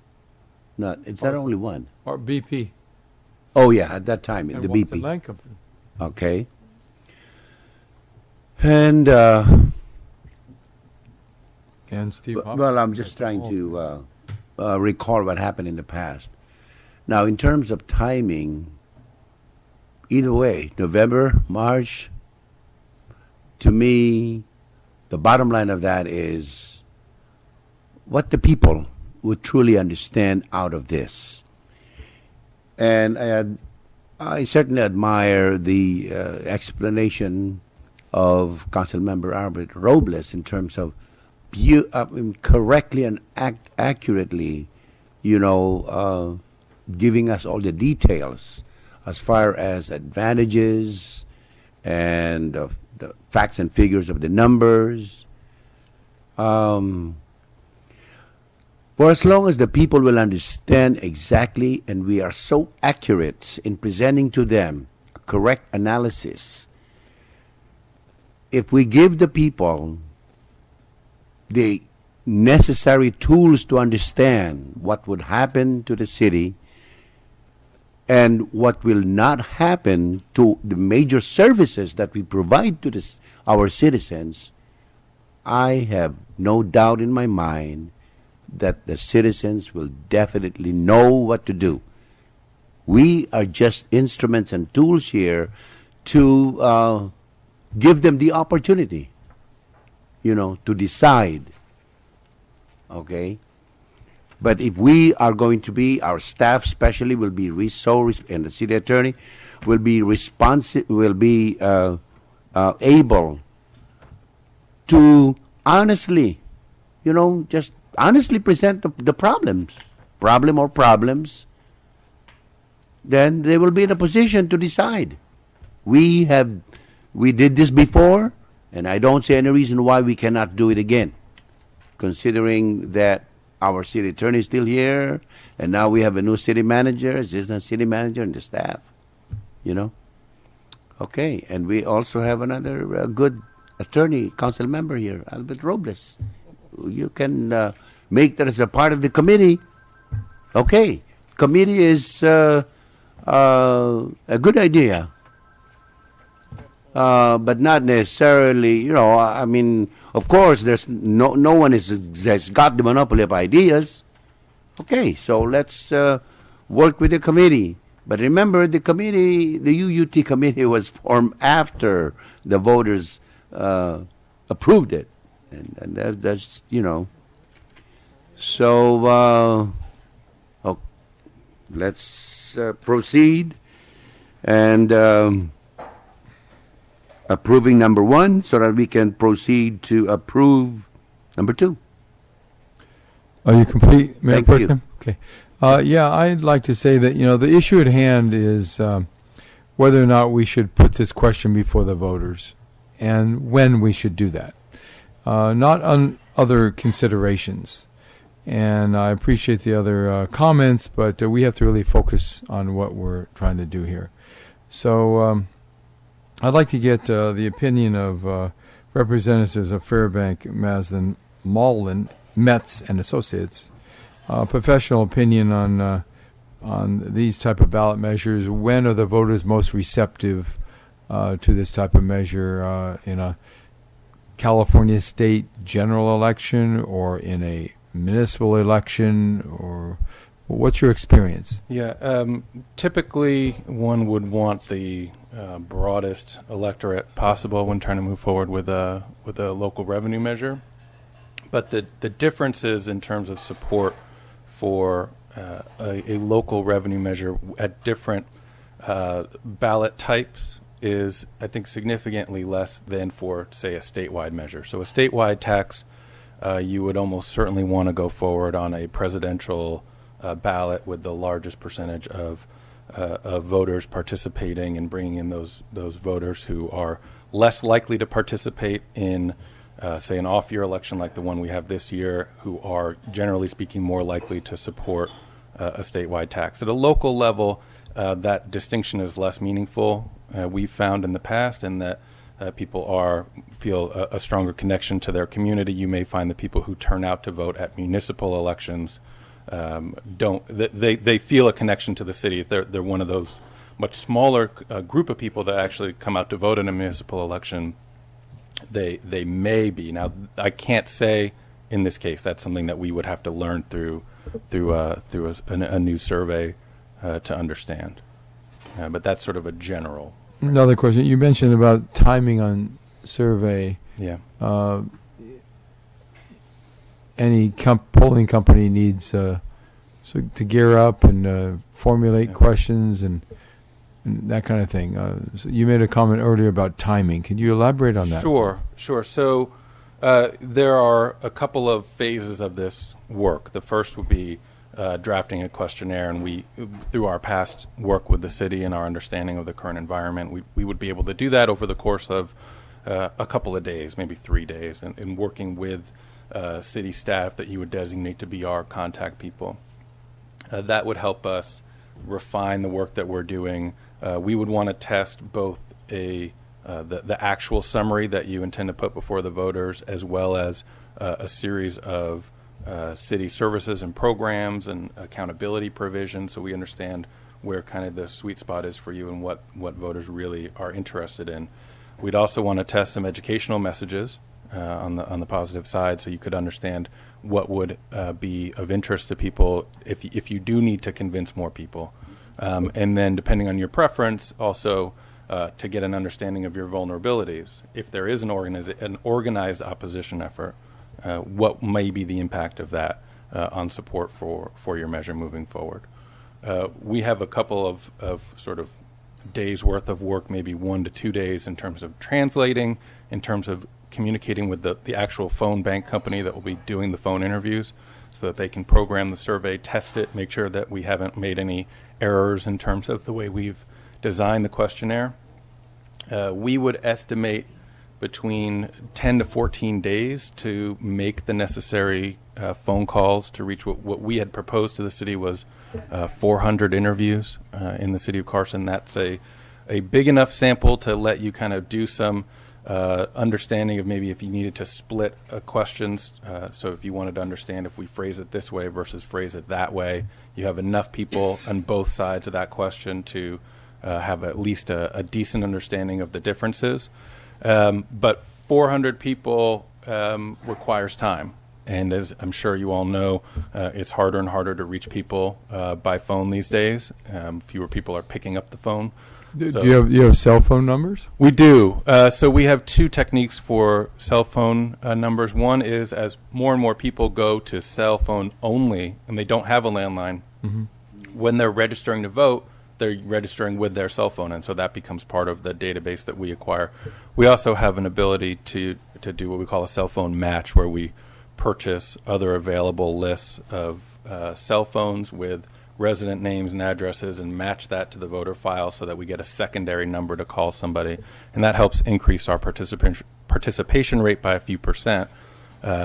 It's not only one.
Or BP.
Oh yeah, at that time,
And
the
Walton
BP.
Land Company.
Okay. And
And Steve Hopkins.
well, I'm just trying to recall what happened in the past. Now, in terms of timing, either way, November, March, to me, the bottom line of that is what the people would truly understand out of this. And I certainly admire the explanation of Councilmember Albert Robles in terms of correctly and accurately, giving us all the details as far as advantages and the facts and figures of the numbers. For as long as the people will understand exactly, and we are so accurate in presenting to them a correct analysis, if we give the people the necessary tools to understand what would happen to the city and what will not happen to the major services that we provide to our citizens, I have no doubt in my mind that the citizens will definitely know what to do. We are just instruments and tools here to give them the opportunity, to decide. Okay? But if we are going to be, our staff especially will be and the city attorney will be responsive, will be able to honestly, just honestly present the problems, then they will be in a position to decide. We did this before, and I don't see any reason why we cannot do it again, considering that our city attorney is still here, and now we have a new city manager, assistant city manager, and the staff. You know. Okay, and we also have another good attorney, council member here, Albert Robles. You can make that as a part of the committee. Okay, committee is a good idea, but not necessarily. You know, I mean, of course, there's no one has got the monopoly of ideas. Okay, so let's work with the committee. But remember, the committee, the UUT committee, was formed after the voters approved it, and that's, you know. So let's proceed and approving number 1, so that we can proceed to approve number 2.
Are you complete, Mayor
Thank you.
Pro Tem? Okay. Yeah, I'd like to say that, the issue at hand is whether or not we should put this question before the voters and when we should do that, not on other considerations. And I appreciate the other comments, but we have to really focus on what we're trying to do here. So I'd like to get the opinion of representatives of Fairbank, Maslin, Mullen, Metz, and Associates. Professional opinion on these type of ballot measures. When are the voters most receptive to this type of measure in a California state general election or in a municipal election? Or what's your experience?
Yeah, typically one would want the broadest electorate possible when trying to move forward with a local revenue measure. But the differences in terms of support for a local revenue measure at different ballot types is, I think, significantly less than for, say, a statewide measure. So a statewide tax, you would almost certainly want to go forward on a presidential ballot with the largest percentage of voters participating and bringing in those voters who are less likely to participate in say an off-year election like the one we have this year, who are generally speaking more likely to support a statewide tax. At a local level, that distinction is less meaningful. We've found in the past, and that people feel a stronger connection to their community. You may find the people who turn out to vote at municipal elections they feel a connection to the city. They're one of those much smaller group of people that actually come out to vote in a municipal election. They may be. Now, I can't say in this case. That's something that we would have to learn through a new survey to understand. But that's sort of a general.
Another question. You mentioned about timing on survey.
Yeah.
Any polling company needs to gear up and formulate questions and that kind of thing. So you made a comment earlier about timing. Can you elaborate on that?
Sure. So there are a couple of phases of this work. The first would be drafting a questionnaire, and we, through our past work with the city and our understanding of the current environment, we would be able to do that over the course of a couple of days, maybe 3 days, and working with city staff that you would designate to be our contact people. That would help us refine the work that we're doing. We would want to test both the actual summary that you intend to put before the voters, as well as a series of city services and programs and accountability provisions, so we understand where kind of the sweet spot is for you and what voters really are interested in. We'd also want to test some educational messages on the positive side, so you could understand what would be of interest to people if you do need to convince more people. And then, depending on your preference, also to get an understanding of your vulnerabilities. If there is an organized opposition effort, what may be the impact of that on support for your measure moving forward. We have a couple of sort of days worth of work, maybe 1 to 2 days, in terms of translating, in terms of communicating with the actual phone bank company that will be doing the phone interviews, so that they can program the survey, test it, make sure that we haven't made any errors in terms of the way we've designed the questionnaire. We would estimate between 10 to 14 days to make the necessary phone calls to reach what we had proposed to the city was 400 interviews in the city of Carson. That's a big enough sample to let you kind of do some understanding of maybe if you needed to split questions. So if you wanted to understand if we phrase it this way versus phrase it that way, you have enough people on both sides of that question to have at least a decent understanding of the differences. But 400 people requires time. And as I'm sure you all know, it's harder and harder to reach people by phone these days. Fewer people are picking up the phone.
Do you have cell phone numbers?
We do. So we have two techniques for cell phone numbers. One is as more and more people go to cell phone only and they don't have a landline, when they're registering to vote, they're registering with their cell phone, and so that becomes part of the database that we acquire. We also have an ability to do what we call a cell phone match, where we purchase other available lists of cell phones with resident names and addresses and match that to the voter file so that we get a secondary number to call somebody, and that helps increase our participation rate by a few percent,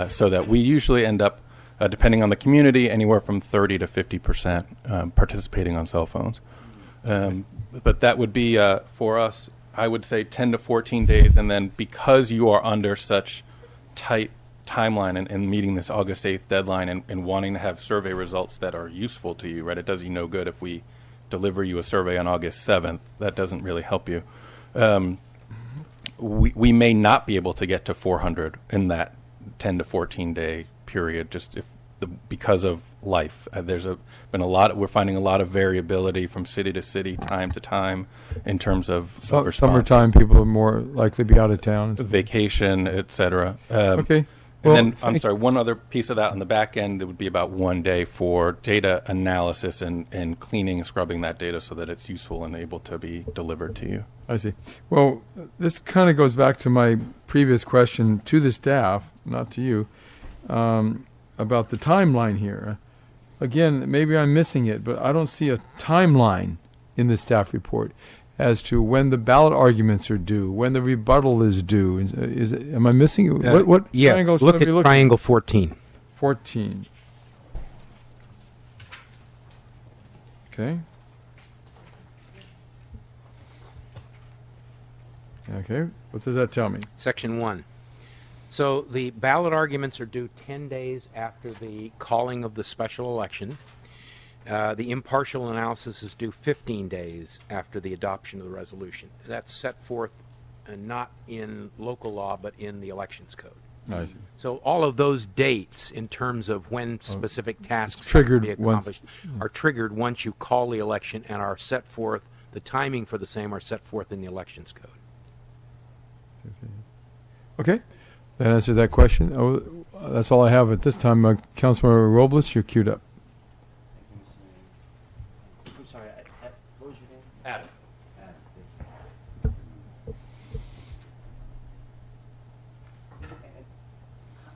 so that we usually end up, depending on the community, anywhere from 30 to 50% participating on cell phones. But that would be, for us, I would say 10 to 14 days. And then because you are under such tight timeline and meeting this August 8th deadline and wanting to have survey results that are useful to you, right? It does you no good if we deliver you a survey on August 7th. That doesn't really help you. We may not be able to get to 400 in that 10 to 14 day period, just because of life. Been a lot. We're finding a lot of variability from city to city, time to time, in terms of response.
Summertime, people are more likely to be out of town.
Vacation, etc.
Okay.
Well, and then, I'm sorry, one other piece of that on the back end, it would be about 1 day for data analysis and cleaning and scrubbing that data so that it's useful and able to be delivered to you.
I see. Well, this kind of goes back to my previous question to the staff, not to you, about the timeline here. Again, maybe I'm missing it, but I don't see a timeline in the staff report as to when the ballot arguments are due, when the rebuttal is due. Am I missing it? What
yeah,
triangle
look
should I
at
be looking
triangle 14.
14. Okay. Okay. What does that tell me?
Section 1. So the ballot arguments are due 10 days after the calling of the special election. The impartial analysis is due 15 days after the adoption of the resolution. That's set forth not in local law, but in the elections code.
I see.
So all of those dates in terms of when specific tasks
triggered
have to be accomplished are triggered once you call the election and are set forth, the timing for the same are set forth in the elections code.
Okay. That answers that question. Oh, that's all I have at this time. Councilmember Robles, you're queued up.
I'm sorry, what was your name?
Adam.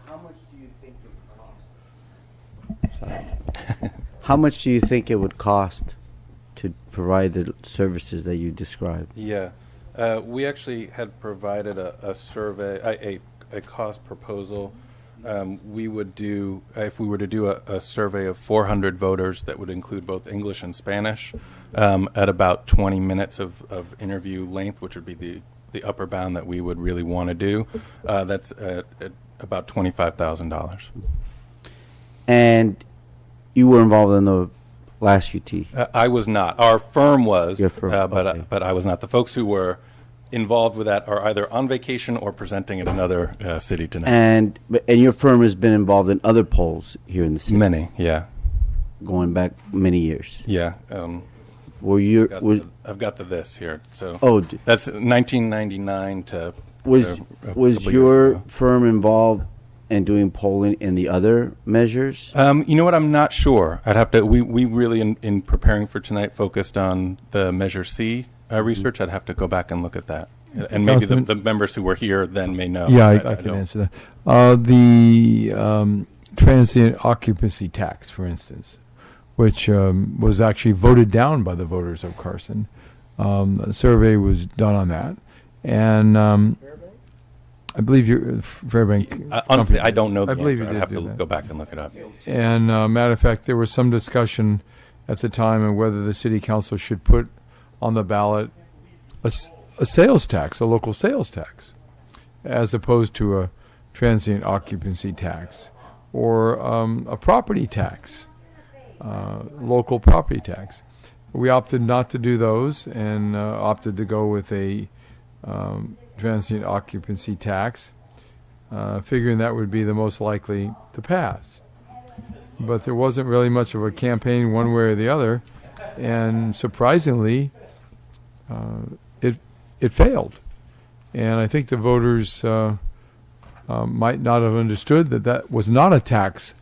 How much do you think it would cost? How much do you think it would cost to provide the services that you described?
Yeah. We actually had provided a survey, a cost proposal. We would do, if we were to do a survey of 400 voters that would include both English and Spanish, at about 20 minutes of interview length, which would be the upper bound that we would really want to do. That's at about $25,000.
And you were involved in the last UT?
I was not. Our firm was,
Your firm, okay.
but I was not. The folks who were involved with that are either on vacation or presenting at another city tonight.
And your firm has been involved in other polls here in the city?
Many, yeah.
Going back many years?
Yeah.
Were you?
I've got the this here. So
Oh,
that's 1999 to.
was your firm involved in doing polling in the other measures?
You know what? I'm not sure. I'd have to. We really in preparing for tonight focused on the Measure C research. I'd have to go back and look at that, and maybe the members who were here then may know.
Yeah, I can answer that. The transient occupancy tax, for instance, which was actually voted down by the voters of Carson. A survey was done on that, and I believe you're Fairbank.
Honestly,
company.
I don't know the
I believe
answer.
you
I
did
have
do
to
that.
go back and look it up.
And matter of fact, there was some discussion at the time of whether the city council should put on the ballot a sales tax, a local sales tax, as opposed to a transient occupancy tax or a property tax, local property tax. We opted not to do those and opted to go with a transient occupancy tax, figuring that would be the most likely to pass. But there wasn't really much of a campaign one way or the other, and surprisingly, it failed. And I think the voters might not have understood that that was not a tax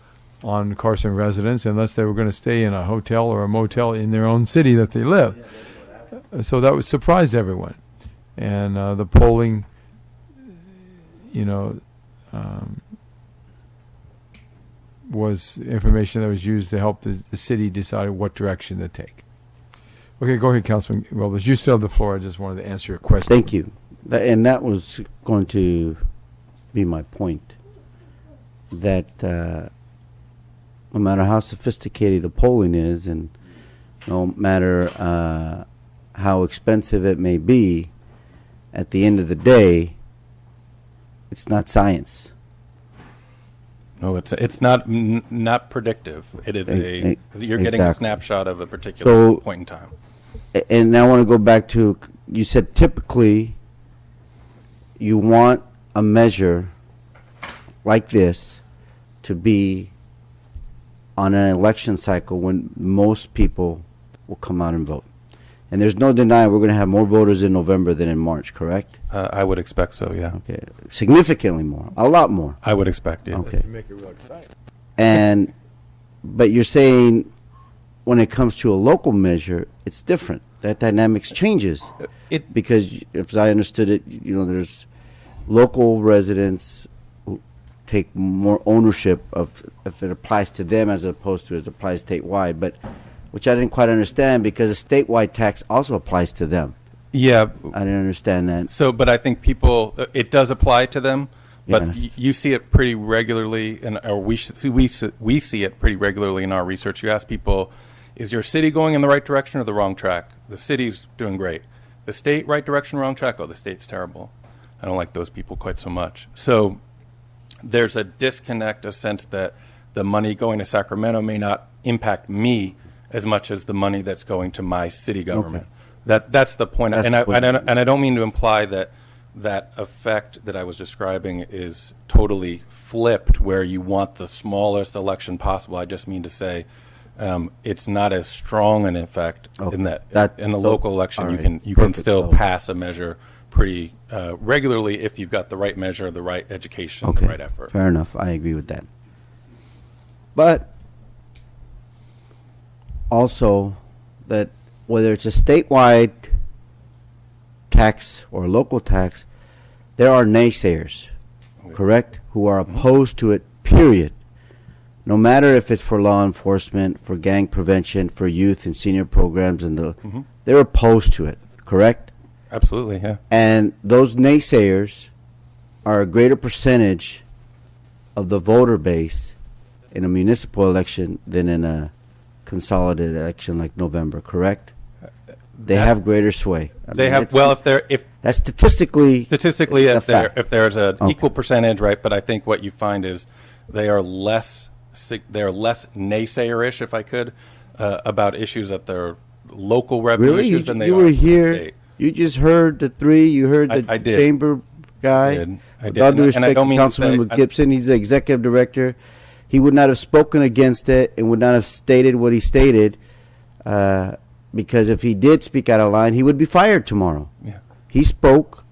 on Carson residents unless they were going to stay in a hotel or a motel in their own city that they live. So that was surprised everyone. And the polling, was information that was used to help the city decide what direction to take. Okay, go ahead, Councilman Robles. You still have the floor. I just wanted to answer your question.
Thank you. And that was going to be my point, that no matter how sophisticated the polling is and no matter how expensive it may be, at the end of the day, it's not science.
No, it's not predictive. It is you're getting a
Exactly.
snapshot of a particular point in time.
And I want to go back to, you said typically you want a measure like this to be on an election cycle when most people will come out and vote. And there's no denying we're going to have more voters in November than in March, correct?
I would expect so, yeah.
Okay. Significantly more. A lot more.
I would expect, yeah.
Okay.
Make it real exciting.
But you're saying when it comes to a local measure, it's different. That dynamics changes. Because if I understood it, there's local residents who take more ownership of if it applies to them as opposed to as it applies statewide, but which I didn't quite understand because a statewide tax also applies to them.
Yeah.
I didn't understand that.
So, but I think people, it does apply to them, but
Yes.
you see it pretty regularly, or we see it pretty regularly in our research. You ask people, is your city going in the right direction or the wrong track? The city's doing great. The state, right direction, wrong track? Oh, the state's terrible. I don't like those people quite so much. So there's a disconnect, a sense that the money going to Sacramento may not impact me as much as the money that's going to my city government.
Okay.
That's the point.
That's
And
the point.
I don't mean to imply that that effect that I was describing is totally flipped, where you want the smallest election possible. I just mean to say it's not as strong an effect in that in the local election
all right.
you can
Perfect.
still
So-
pass a measure pretty regularly if you've got the right measure, the right education,
Okay.
the right effort.
Fair enough. I agree with that. But also that whether it's a statewide tax or local tax, there are naysayers, correct, who are opposed to it, period. No matter if it's for law enforcement, for gang prevention, for youth and senior programs, and they're opposed to it, correct?
Absolutely, yeah.
And those naysayers are a greater percentage of the voter base in a municipal election than in a consolidated election like November, correct? They have greater sway. I
They
mean,
have if
that's statistically a fact.
if there's an
Okay.
equal percentage, right? But I think what you find is they are less naysayerish, if I could, about issues that they're local revenue
Really,
issues than they
you
are
were
at the
here.
state.
You just heard the three. You heard the
I did.
chamber guy.
I did.
With all due
And I
respect
don't
to
mean to
Councilman
say-
Gibson, he's the executive director. He would not have spoken against it and would not have stated what he stated, because if he did speak out of line, he would be fired tomorrow.
Yeah.
He spoke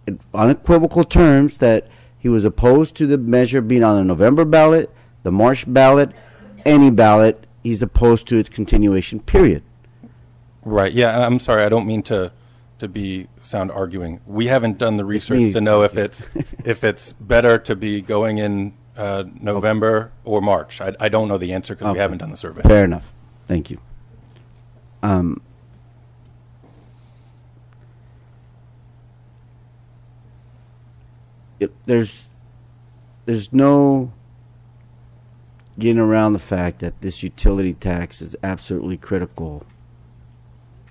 in unequivocal terms that he was opposed to the measure being on the November ballot, the March ballot, any ballot. He's opposed to its continuation, period.
Right. Yeah. I'm sorry. I don't mean to sound arguing. We haven't done the
me.
research to know if it's better to be going in November or March. I don't know the answer because
Okay.
we haven't done the survey.
Fair enough. Thank you. there's no getting around the fact that this utility tax is absolutely critical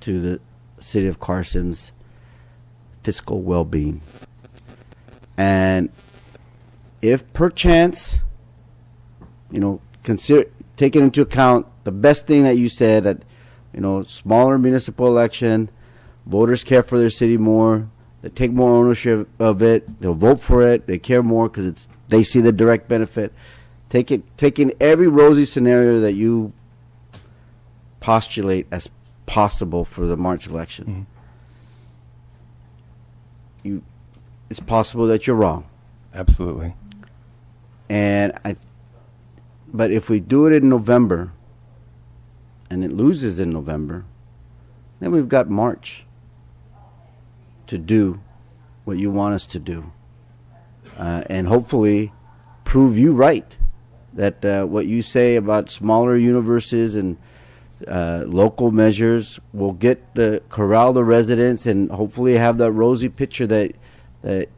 to the city of Carson's fiscal well-being. And if perchance, consider taking into account the best thing that you said, that smaller municipal election, voters care for their city more, they take more ownership of it, they'll vote for it, they care more because they see the direct benefit. Taking every rosy scenario that you postulate as possible for the March election, it's possible that you're wrong.
Absolutely.
But if we do it in November, and it loses in November, then we've got March to do what you want us to do, and hopefully prove you right, that what you say about smaller universes and local measures will corral the residents and hopefully have that rosy picture that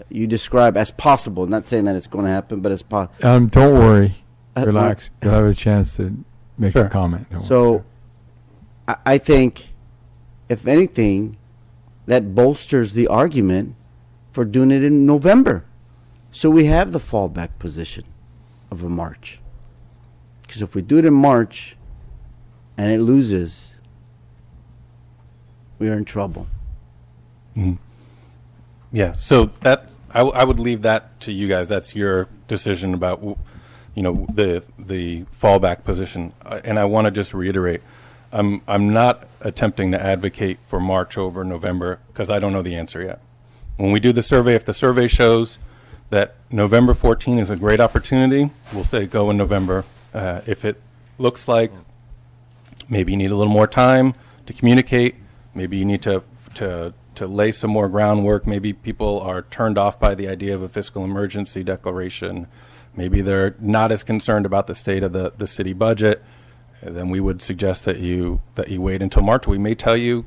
you describe as possible. Not saying that it's going to happen, but as possible.
Don't worry. Relax. You'll have a chance to make a comment.
So I think, if anything, that bolsters the argument for doing it in November. So we have the fallback position of a March. Because if we do it in March and it loses, we are in trouble.
Yeah, so I would leave that to you guys. That's your decision about the fallback position. And I want to just reiterate, I'm not attempting to advocate for March over November because I don't know the answer yet. When we do the survey, if the survey shows that November 14 is a great opportunity, we'll say go in November. If it looks like maybe you need a little more time to communicate, maybe you need to lay some more groundwork, maybe people are turned off by the idea of a fiscal emergency declaration, maybe they're not as concerned about the state of the city budget, then we would suggest that you wait until March. We may tell you,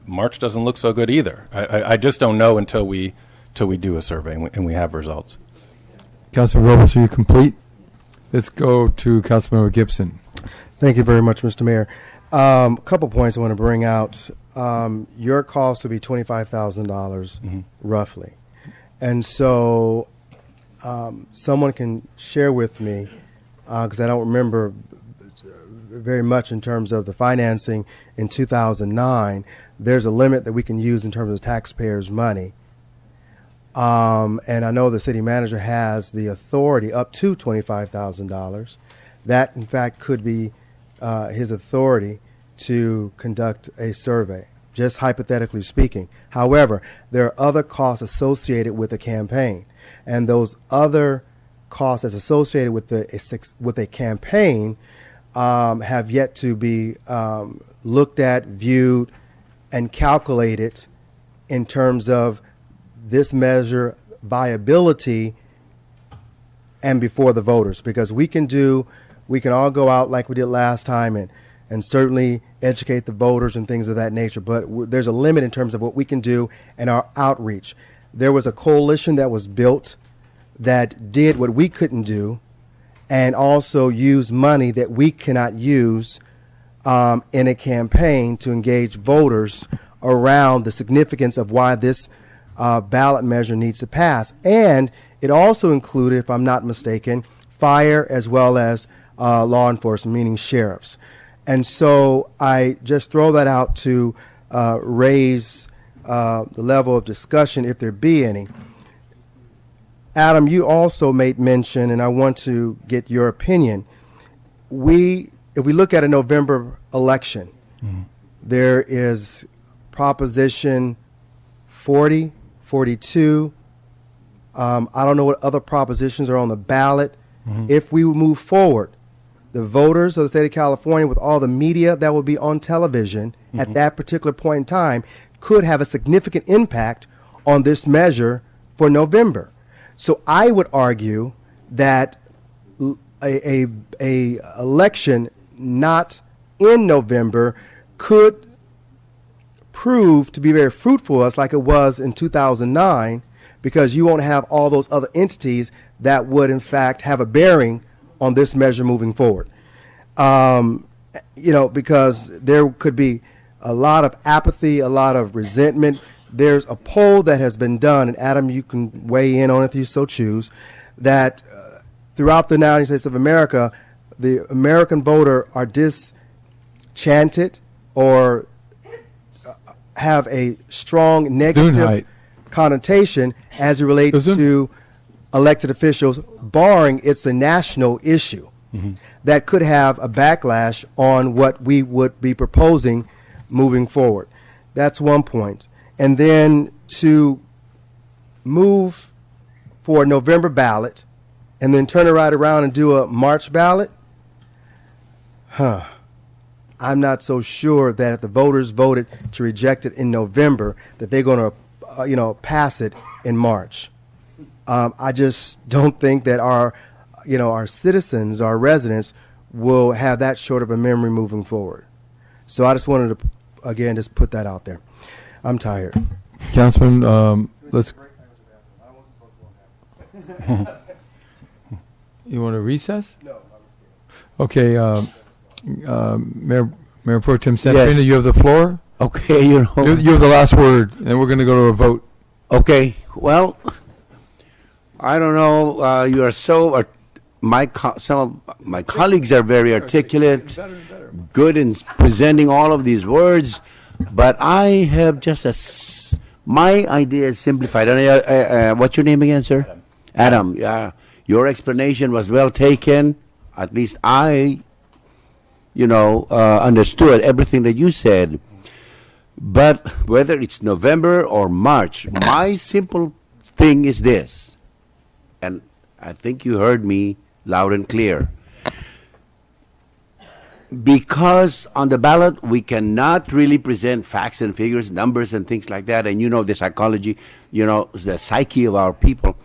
March doesn't look so good either. I just don't know until we do a survey and we have results.
Councilman Robles, are you complete? Let's go to Councilmember Gibson.
Thank you very much, Mr. Mayor. A couple points I want to bring out. Your cost will be $25,000 roughly. And so someone can share with me, because I don't remember very much in terms of the financing in 2009, there's a limit that we can use in terms of taxpayers' money. And I know the city manager has the authority up to $25,000. That, in fact, could be his authority to conduct a survey, just hypothetically speaking. However, there are other costs associated with the campaign, and those other costs as associated with a campaign have yet to be looked at, viewed, and calculated in terms of this measure viability and before the voters, because we can all go out like we did last time and certainly educate the voters and things of that nature, but there's a limit in terms of what we can do and our outreach. There was a coalition that was built that did what we couldn't do and also use money that we cannot use in a campaign to engage voters around the significance of why this ballot measure needs to pass. And it also included, if I'm not mistaken, fire as well as law enforcement, meaning sheriffs. And so I just throw that out to raise the level of discussion, if there be any. Adam, you also made mention, and I want to get your opinion. If we look at a November election, there is Proposition 40, 42. I don't know what other propositions are on the ballot. If we move forward, the voters of the state of California, with all the media that will be on television at that particular point in time, could have a significant impact on this measure for November. So I would argue that a election not in November could prove to be very fruitful, as like it was in 2009, because you won't have all those other entities that would, in fact, have a bearing on this measure moving forward. Because there could be a lot of apathy, a lot of resentment. There's a poll that has been done, and Adam, you can weigh in on it if you so choose, that throughout the United States of America, the American voter are disenchanted or have a strong negative connotation as it relates to elected officials, barring it's a national issue that could have a backlash on what we would be proposing moving forward. That's one point. And then to move for a November ballot and then turn it right around and do a March ballot, I'm not so sure that if the voters voted to reject it in November, that they're going to, pass it in March. I just don't think that our citizens, our residents, will have that short of a memory moving forward. So I just wanted to, again, just put that out there. I'm tired.
Councilman, let's. You want to recess? No. Okay. Mayor Pro Tem Santorina, you have the floor.
Okay,
you have the last word, and we're going to go to a vote.
Okay. Well, I don't know. You are so. Some of my colleagues are very articulate, good in presenting all of these words, but I have just my idea is simplified. What's your name again, sir? Adam. Yeah, your explanation was well taken. At least I, understood everything that you said. But whether it's November or March, my simple thing is this, and I think you heard me loud and clear. Because on the ballot, we cannot really present facts and figures, numbers and things like that, and the psychology, the psyche of our people.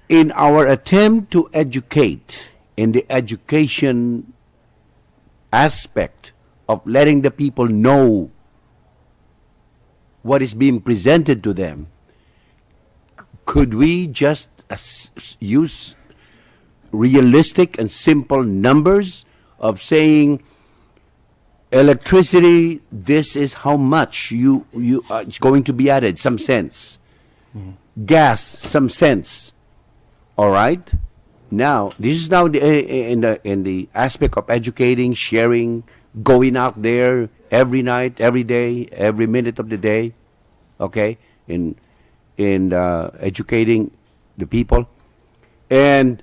In our attempt to educate, in the education aspect of letting the people know what is being presented to them, could we just use realistic and simple numbers of saying electricity, this is how much it's going to be added, some cents. Gas, some cents. All right? Now, this is now in the aspect of educating, sharing, going out there every night, every day, every minute of the day, okay, in educating the people. And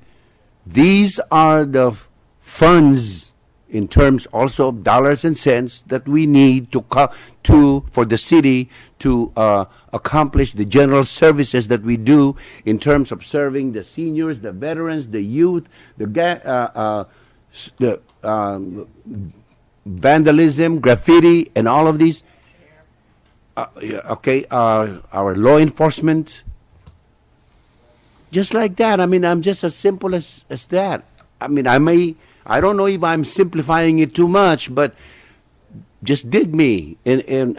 these are the funds in terms also of dollars and cents that we need for the city to accomplish the general services that we do in terms of serving the seniors, the veterans, the youth, the vandalism, graffiti, and all of these. Our law enforcement. Just like that. I mean, I'm just as simple as that. I mean, I don't know if I'm simplifying it too much, but just dig me in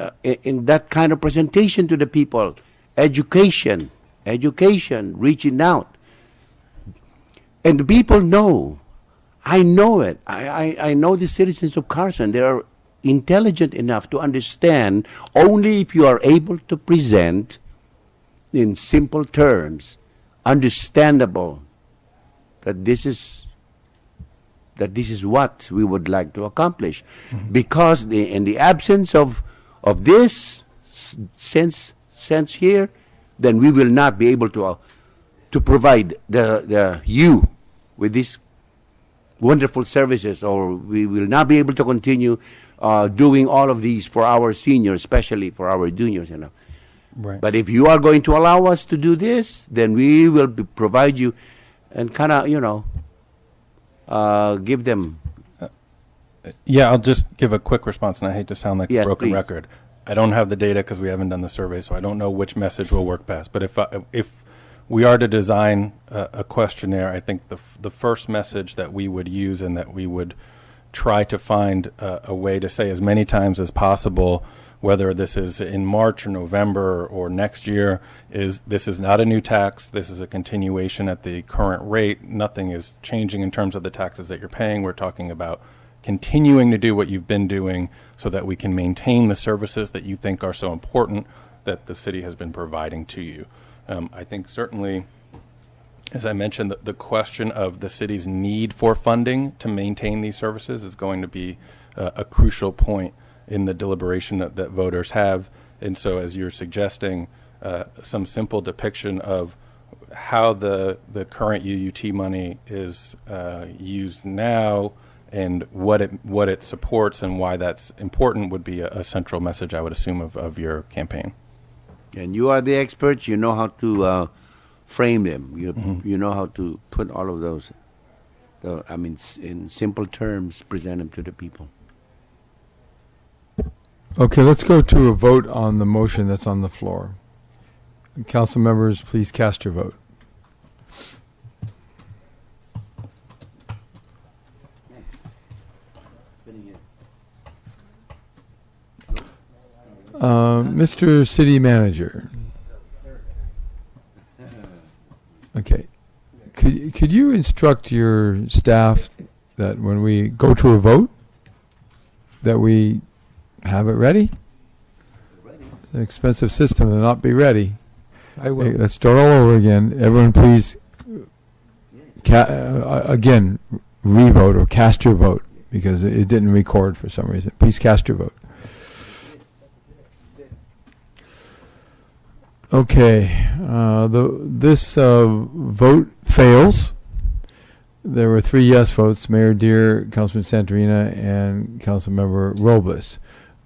that kind of presentation to the people. Education, reaching out. And the people know. I know it. I know the citizens of Carson. They are intelligent enough to understand only if you are able to present in simple terms, understandable, that this is what we would like to accomplish. Because in the absence of this sense here, then we will not be able to provide you with these wonderful services, or we will not be able to continue doing all of these for our seniors, especially for our juniors, Right. But if you are going to allow us to do this, then we will provide you and kind of, give them.
Yeah, I'll just give a quick response, and I hate to sound like a broken
please.
record. I don't have the data because we haven't done the survey, so I don't know which message will work best. But if we are to design a questionnaire, I think the first message that we would use and that we would try to find a way to say as many times as possible whether this is in March or November or next year, this is not a new tax. This is a continuation at the current rate. Nothing is changing in terms of the taxes that you're paying. We're talking about continuing to do what you've been doing so that we can maintain the services that you think are so important that the city has been providing to you. I think certainly, as I mentioned, the question of the city's need for funding to maintain these services is going to be a crucial point in the deliberation that voters have. And so as you're suggesting, some simple depiction of how the current UUT money is used now and what it supports and why that's important would be a central message, I would assume, of your campaign.
And you are the experts. You know how to frame them. You know how to put all of those, in simple terms, present them to the people.
Okay, let's go to a vote on the motion that's on the floor. Council members, please cast your vote. Mr. City Manager. Okay. Could you instruct your staff that when we go to a vote, that we have it ready? It's an expensive system to not be ready.
I will.
Okay, let's start all over again. Everyone please, again, re-vote or cast your vote because it didn't record for some reason. Please cast your vote. Okay, this vote fails. There were 3 yes votes: Mayor Deere, Councilman Santorina, and Councilmember Robles.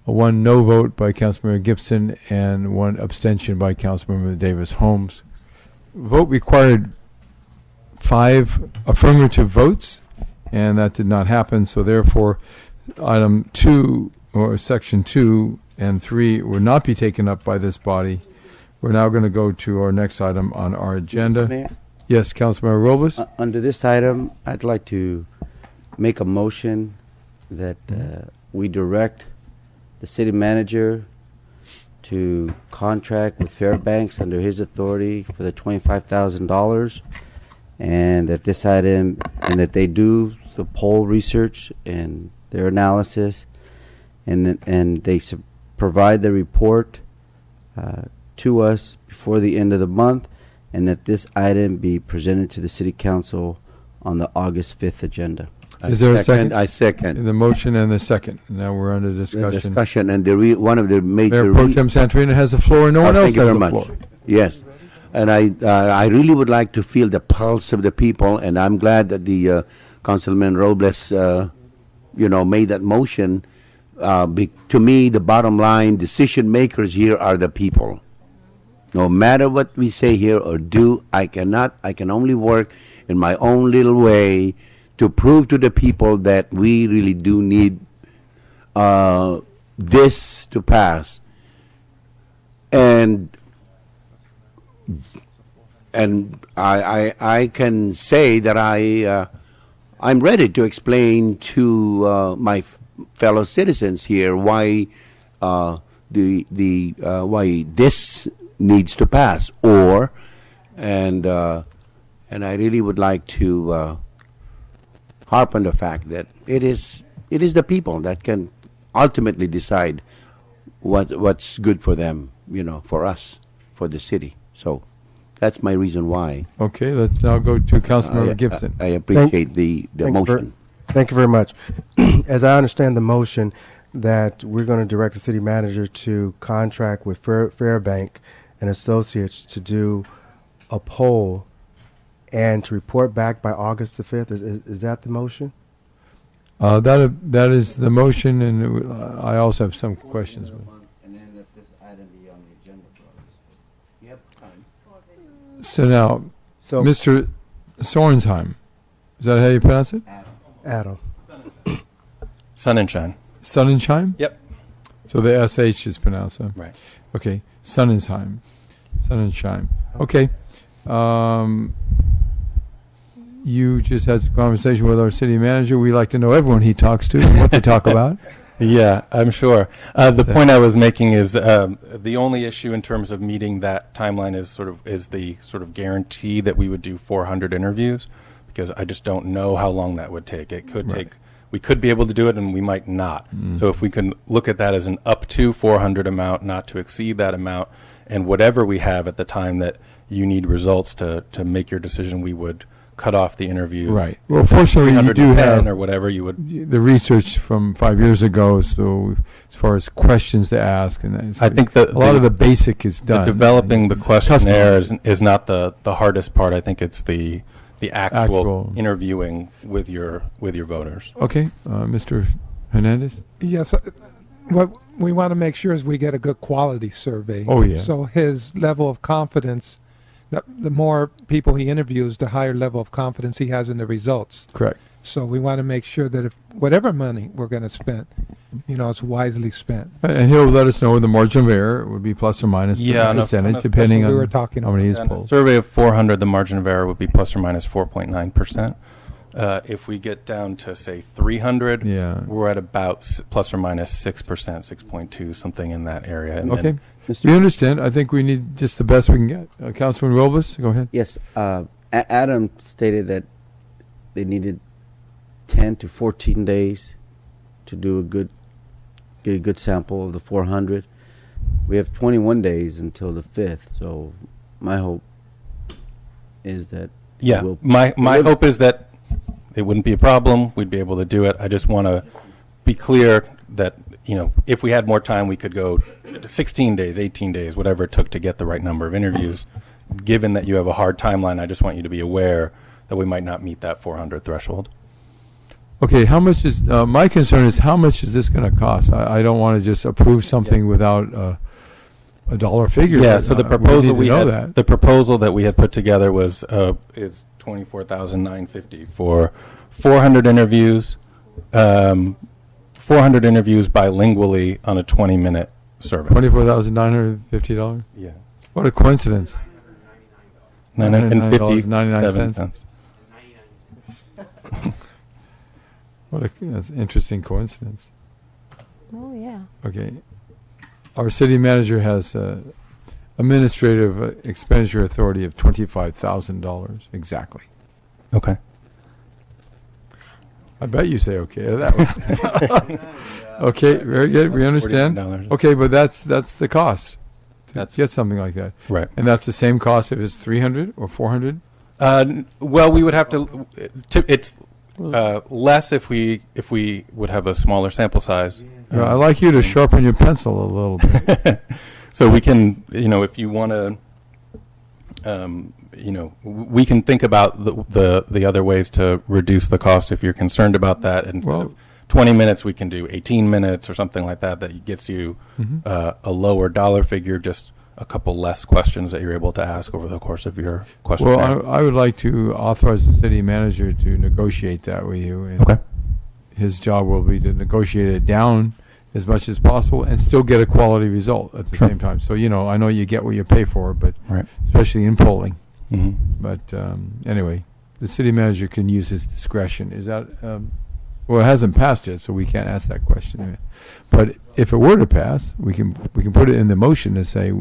1 no vote by Councilmember Gibson, and 1 abstention by Councilmember Davis Holmes. Vote required 5 affirmative votes, and that did not happen. So therefore, item 2 or section 2 and 3 will not be taken up by this body. We're now going to go to our next item on our agenda.
Mayor?
Yes, Councilmember Robles.
Under this item, I'd like to make a motion that we direct the city manager to contract with Fairbanks under his authority for the $25,000, and that this item, and that they do the poll research and their analysis, and they provide the report to us before the end of the month, and that this item be presented to the City Council on the August 5th agenda.
Is there a second?
I second.
The motion and the second. Now we're under discussion.
And one of the major...
Mayor Pro Tem Santorina has the floor, and no one else
Thank you
has
very
the
much.
floor.
Yes. And I really would like to feel the pulse of the people, and I'm glad that the Councilman Robles, made that motion. To me, the bottom line, decision makers here are the people. No matter what we say here or do, I can only work in my own little way to prove to the people that we really do need this to pass. And I can say that I'm ready to explain to my fellow citizens here why why this needs to pass, and I really would like to harp on the fact that it is the people that can ultimately decide what's good for them, for us, for the city. So that's my reason why.
Okay, let's now go to Councilmember Gibson.
I appreciate the motion.
Thank you very much. As I understand the motion, that we're going to direct the city manager to contract with Fairbank and Associates to do a poll and to report back by August the 5th. Is that the motion?
That is the motion, and I also have some questions.
And then that this item be on the agenda for August 5th. Yep.
So now, Mr. Sorensheim, is that how you pronounce it?
Adam.
Sonnenschein.
Sonnenschein?
Yep.
So the SH is pronounced, huh?
Right.
Okay, Sonnenschein. Sonnenschein. Okay. You just had a conversation with our city manager. We like to know everyone he talks to and what they talk about.
Yeah, I'm sure. The point I was making is the only issue in terms of meeting that timeline is the sort of guarantee that we would do 400 interviews, because I just don't know how long that would take. It could take. We could be able to do it, and we might not. So if we can look at that as an up to 400 amount, not to exceed that amount, and whatever we have at the time that you need results to make your decision, we would cut off the interviews.
Right. Well, fortunately, you do
310
have
or whatever you would.
the research from 5 years ago. So as far as questions to ask, and that, so
I think that
a lot of the basic is done.
Developing the questionnaire is not the hardest part. I think it's the actual interviewing with your voters.
Okay, Mr. Hernandez.
Yes. What we want to make sure is we get a good quality survey.
Oh, yeah.
So his level of confidence, the more people he interviews, the higher level of confidence he has in the results.
Correct.
So we want to make sure that if whatever money we're going to spend, it's wisely spent.
And he'll let us know the margin of error would be plus or minus a percentage, depending
we
on
were talking
how many he's
On a
pulled.
survey of 400, the margin of error would be plus or minus 4.9%. If we get down to, say, 300, we're at about plus or minus 6%, 6.2, something in that area. And
Okay. We understand. I think we need just the best we can get. Councilman Robles, go ahead.
Yes, Adam stated that they needed 10 to 14 days to do get a good sample of the 400. We have 21 days until the 5th, so my hope is that
my hope is that it wouldn't be a problem. We'd be able to do it. I just want to be clear that, if we had more time, we could go 16 days, 18 days, whatever it took to get the right number of interviews. Given that you have a hard timeline, I just want you to be aware that we might not meet that 400 threshold.
Okay, how much is, my concern is how much is this going to cost? I don't want to just approve something without a dollar figure.
Yeah, so the proposal
the
proposal that we had put together was is $24,950 for 400 interviews, 400 interviews bilingually on a 20-minute survey.
$24,950.
Yeah.
What a coincidence.
$957.
That's an interesting coincidence.
Oh, yeah.
Okay. Our city manager has administrative expenditure authority of $25,000 exactly.
Okay.
I bet you say okay to that one. Okay, very good. We understand.
$40.
Okay, but that's the cost to
That's-
get something like that.
Right.
And that's the same cost if it's 300 or 400?
Well, we would have to. It's less if we would have a smaller sample size.
I'd like you to sharpen your pencil a little bit.
So we can, if you want to, we can think about the other ways to reduce the cost if you're concerned about that. Instead of 20 minutes, we can do 18 minutes or something like that. That gets you a lower dollar figure, just a couple less questions that you're able to ask over the course of your questionnaire.
Well, I would like to authorize the city manager to negotiate that with you. And
Okay.
his job will be to negotiate it down as much as possible and still get a quality result at the same time. So, I know you get what you pay for, but
Right.
especially in polling.
Mm-hmm.
But anyway, the city manager can use his discretion. Is that, well, it hasn't passed yet, so we can't ask that question. But if it were to pass, we can put it in the motion to say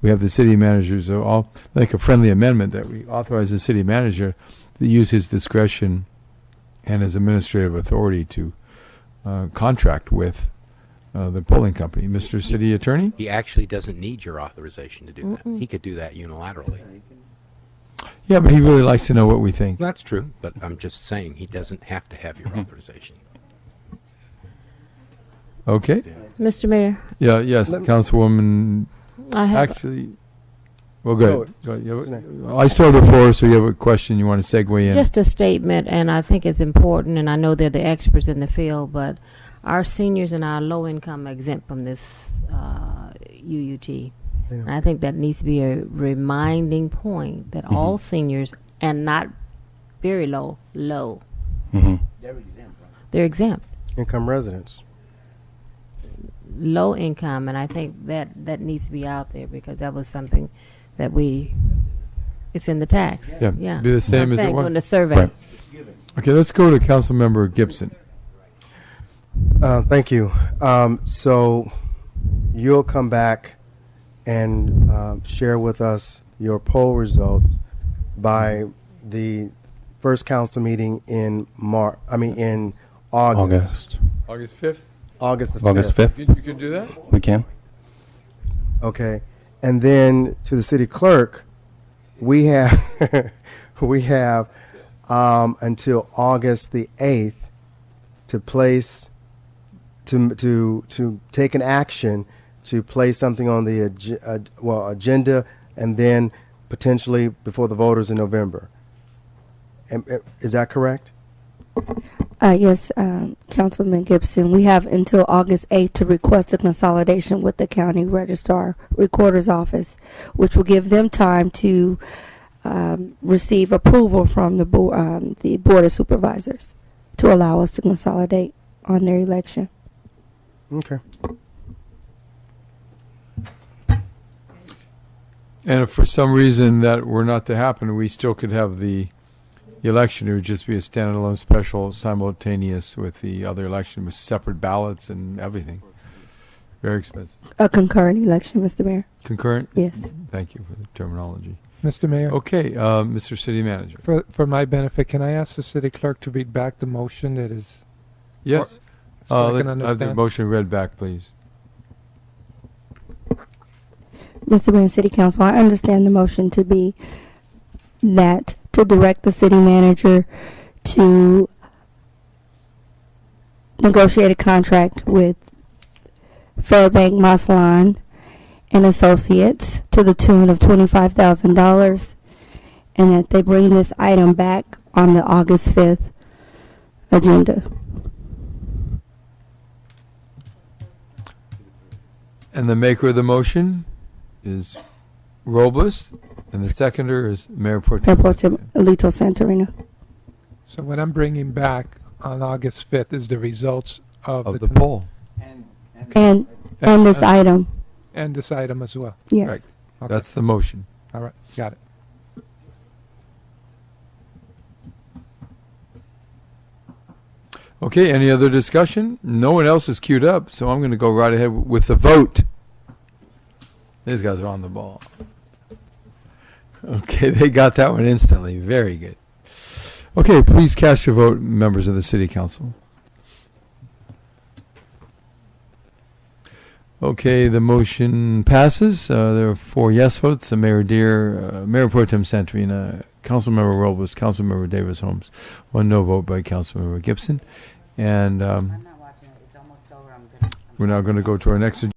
we have the city managers, all like a friendly amendment that we authorize the city manager to use his discretion and his administrative authority to contract with the polling company. Mr. City Attorney?
He actually doesn't need your authorization to do that. He could do that unilaterally.
Yeah, but he really likes to know what we think.
That's true, but I'm just saying he doesn't have to have your authorization.
Okay.
Mr. Mayor,
Yeah, yes, Councilwoman.
I have
Actually, well, good. I still have the floor, so you have a question you want to segue in.
just a statement, and I think it's important, and I know they're the experts in the field, but our seniors and our low income are exempt from this UUT. And I think that needs to be a reminding point that all seniors, and not very low,
Mm-hmm.
they're exempt.
Income residents.
Low income, and I think that needs to be out there because that was something that it's in the tax.
Yeah, be the same as it was.
in the survey.
Right.
Okay, let's go to Councilmember Gibson.
Thank you. So you'll come back and share with us your poll results by the first council meeting in in August.
August 5th?
August the 5th.
August 5th.
You can do that?
We can.
Okay. And then to the city clerk, we have we have until August the 8th to place to take an action to place something on the agenda and then potentially before the voters in November. Is that correct?
Yes, Councilman Gibson. We have until August 8th to request a consolidation with the county registrar recorder's office, which will give them time to receive approval from the board of supervisors to allow us to consolidate on their election.
Okay.
And if for some reason that were not to happen, we still could have the election. It would just be a standalone special simultaneous with the other election with separate ballots and everything. Very expensive.
A concurrent election, Mr. Mayor.
Concurrent?
Yes.
Thank you for the terminology.
Mr. Mayor,
Okay, Mr. City Manager.
for my benefit, can I ask the city clerk to read back the motion that is,
Yes.
so I
Let's
can
have the
understand?
motion read back, please.
Mr. Mayor and City Council, I understand the motion to be that to direct the city manager to negotiate a contract with Fairbank Maslan and Associates to the tune of $25,000, and that they bring this item back on the August 5th agenda.
And the maker of the motion is Robles, and the seconder is Mayor Pro Tem.
Mayor Pro Tem Alito Santorino.
So what I'm bringing back on August 5th is the results of
Of the poll.
And this item.
and this item as well.
Yes.
Right.
Okay.
That's the motion.
All right, got it.
Okay, any other discussion? No one else is queued up, so I'm going to go right ahead with the vote. These guys are on the ball. Okay, they got that one instantly. Very good. Okay, please cast your vote, members of the City Council. Okay, the motion passes. There are 4 yes votes. Mayor Deere, Mayor Pro Tem Santorina, Councilmember Robles, Councilmember Davis Holmes. 1 no vote by Councilmember Gibson. And we're now going to go to our next agenda.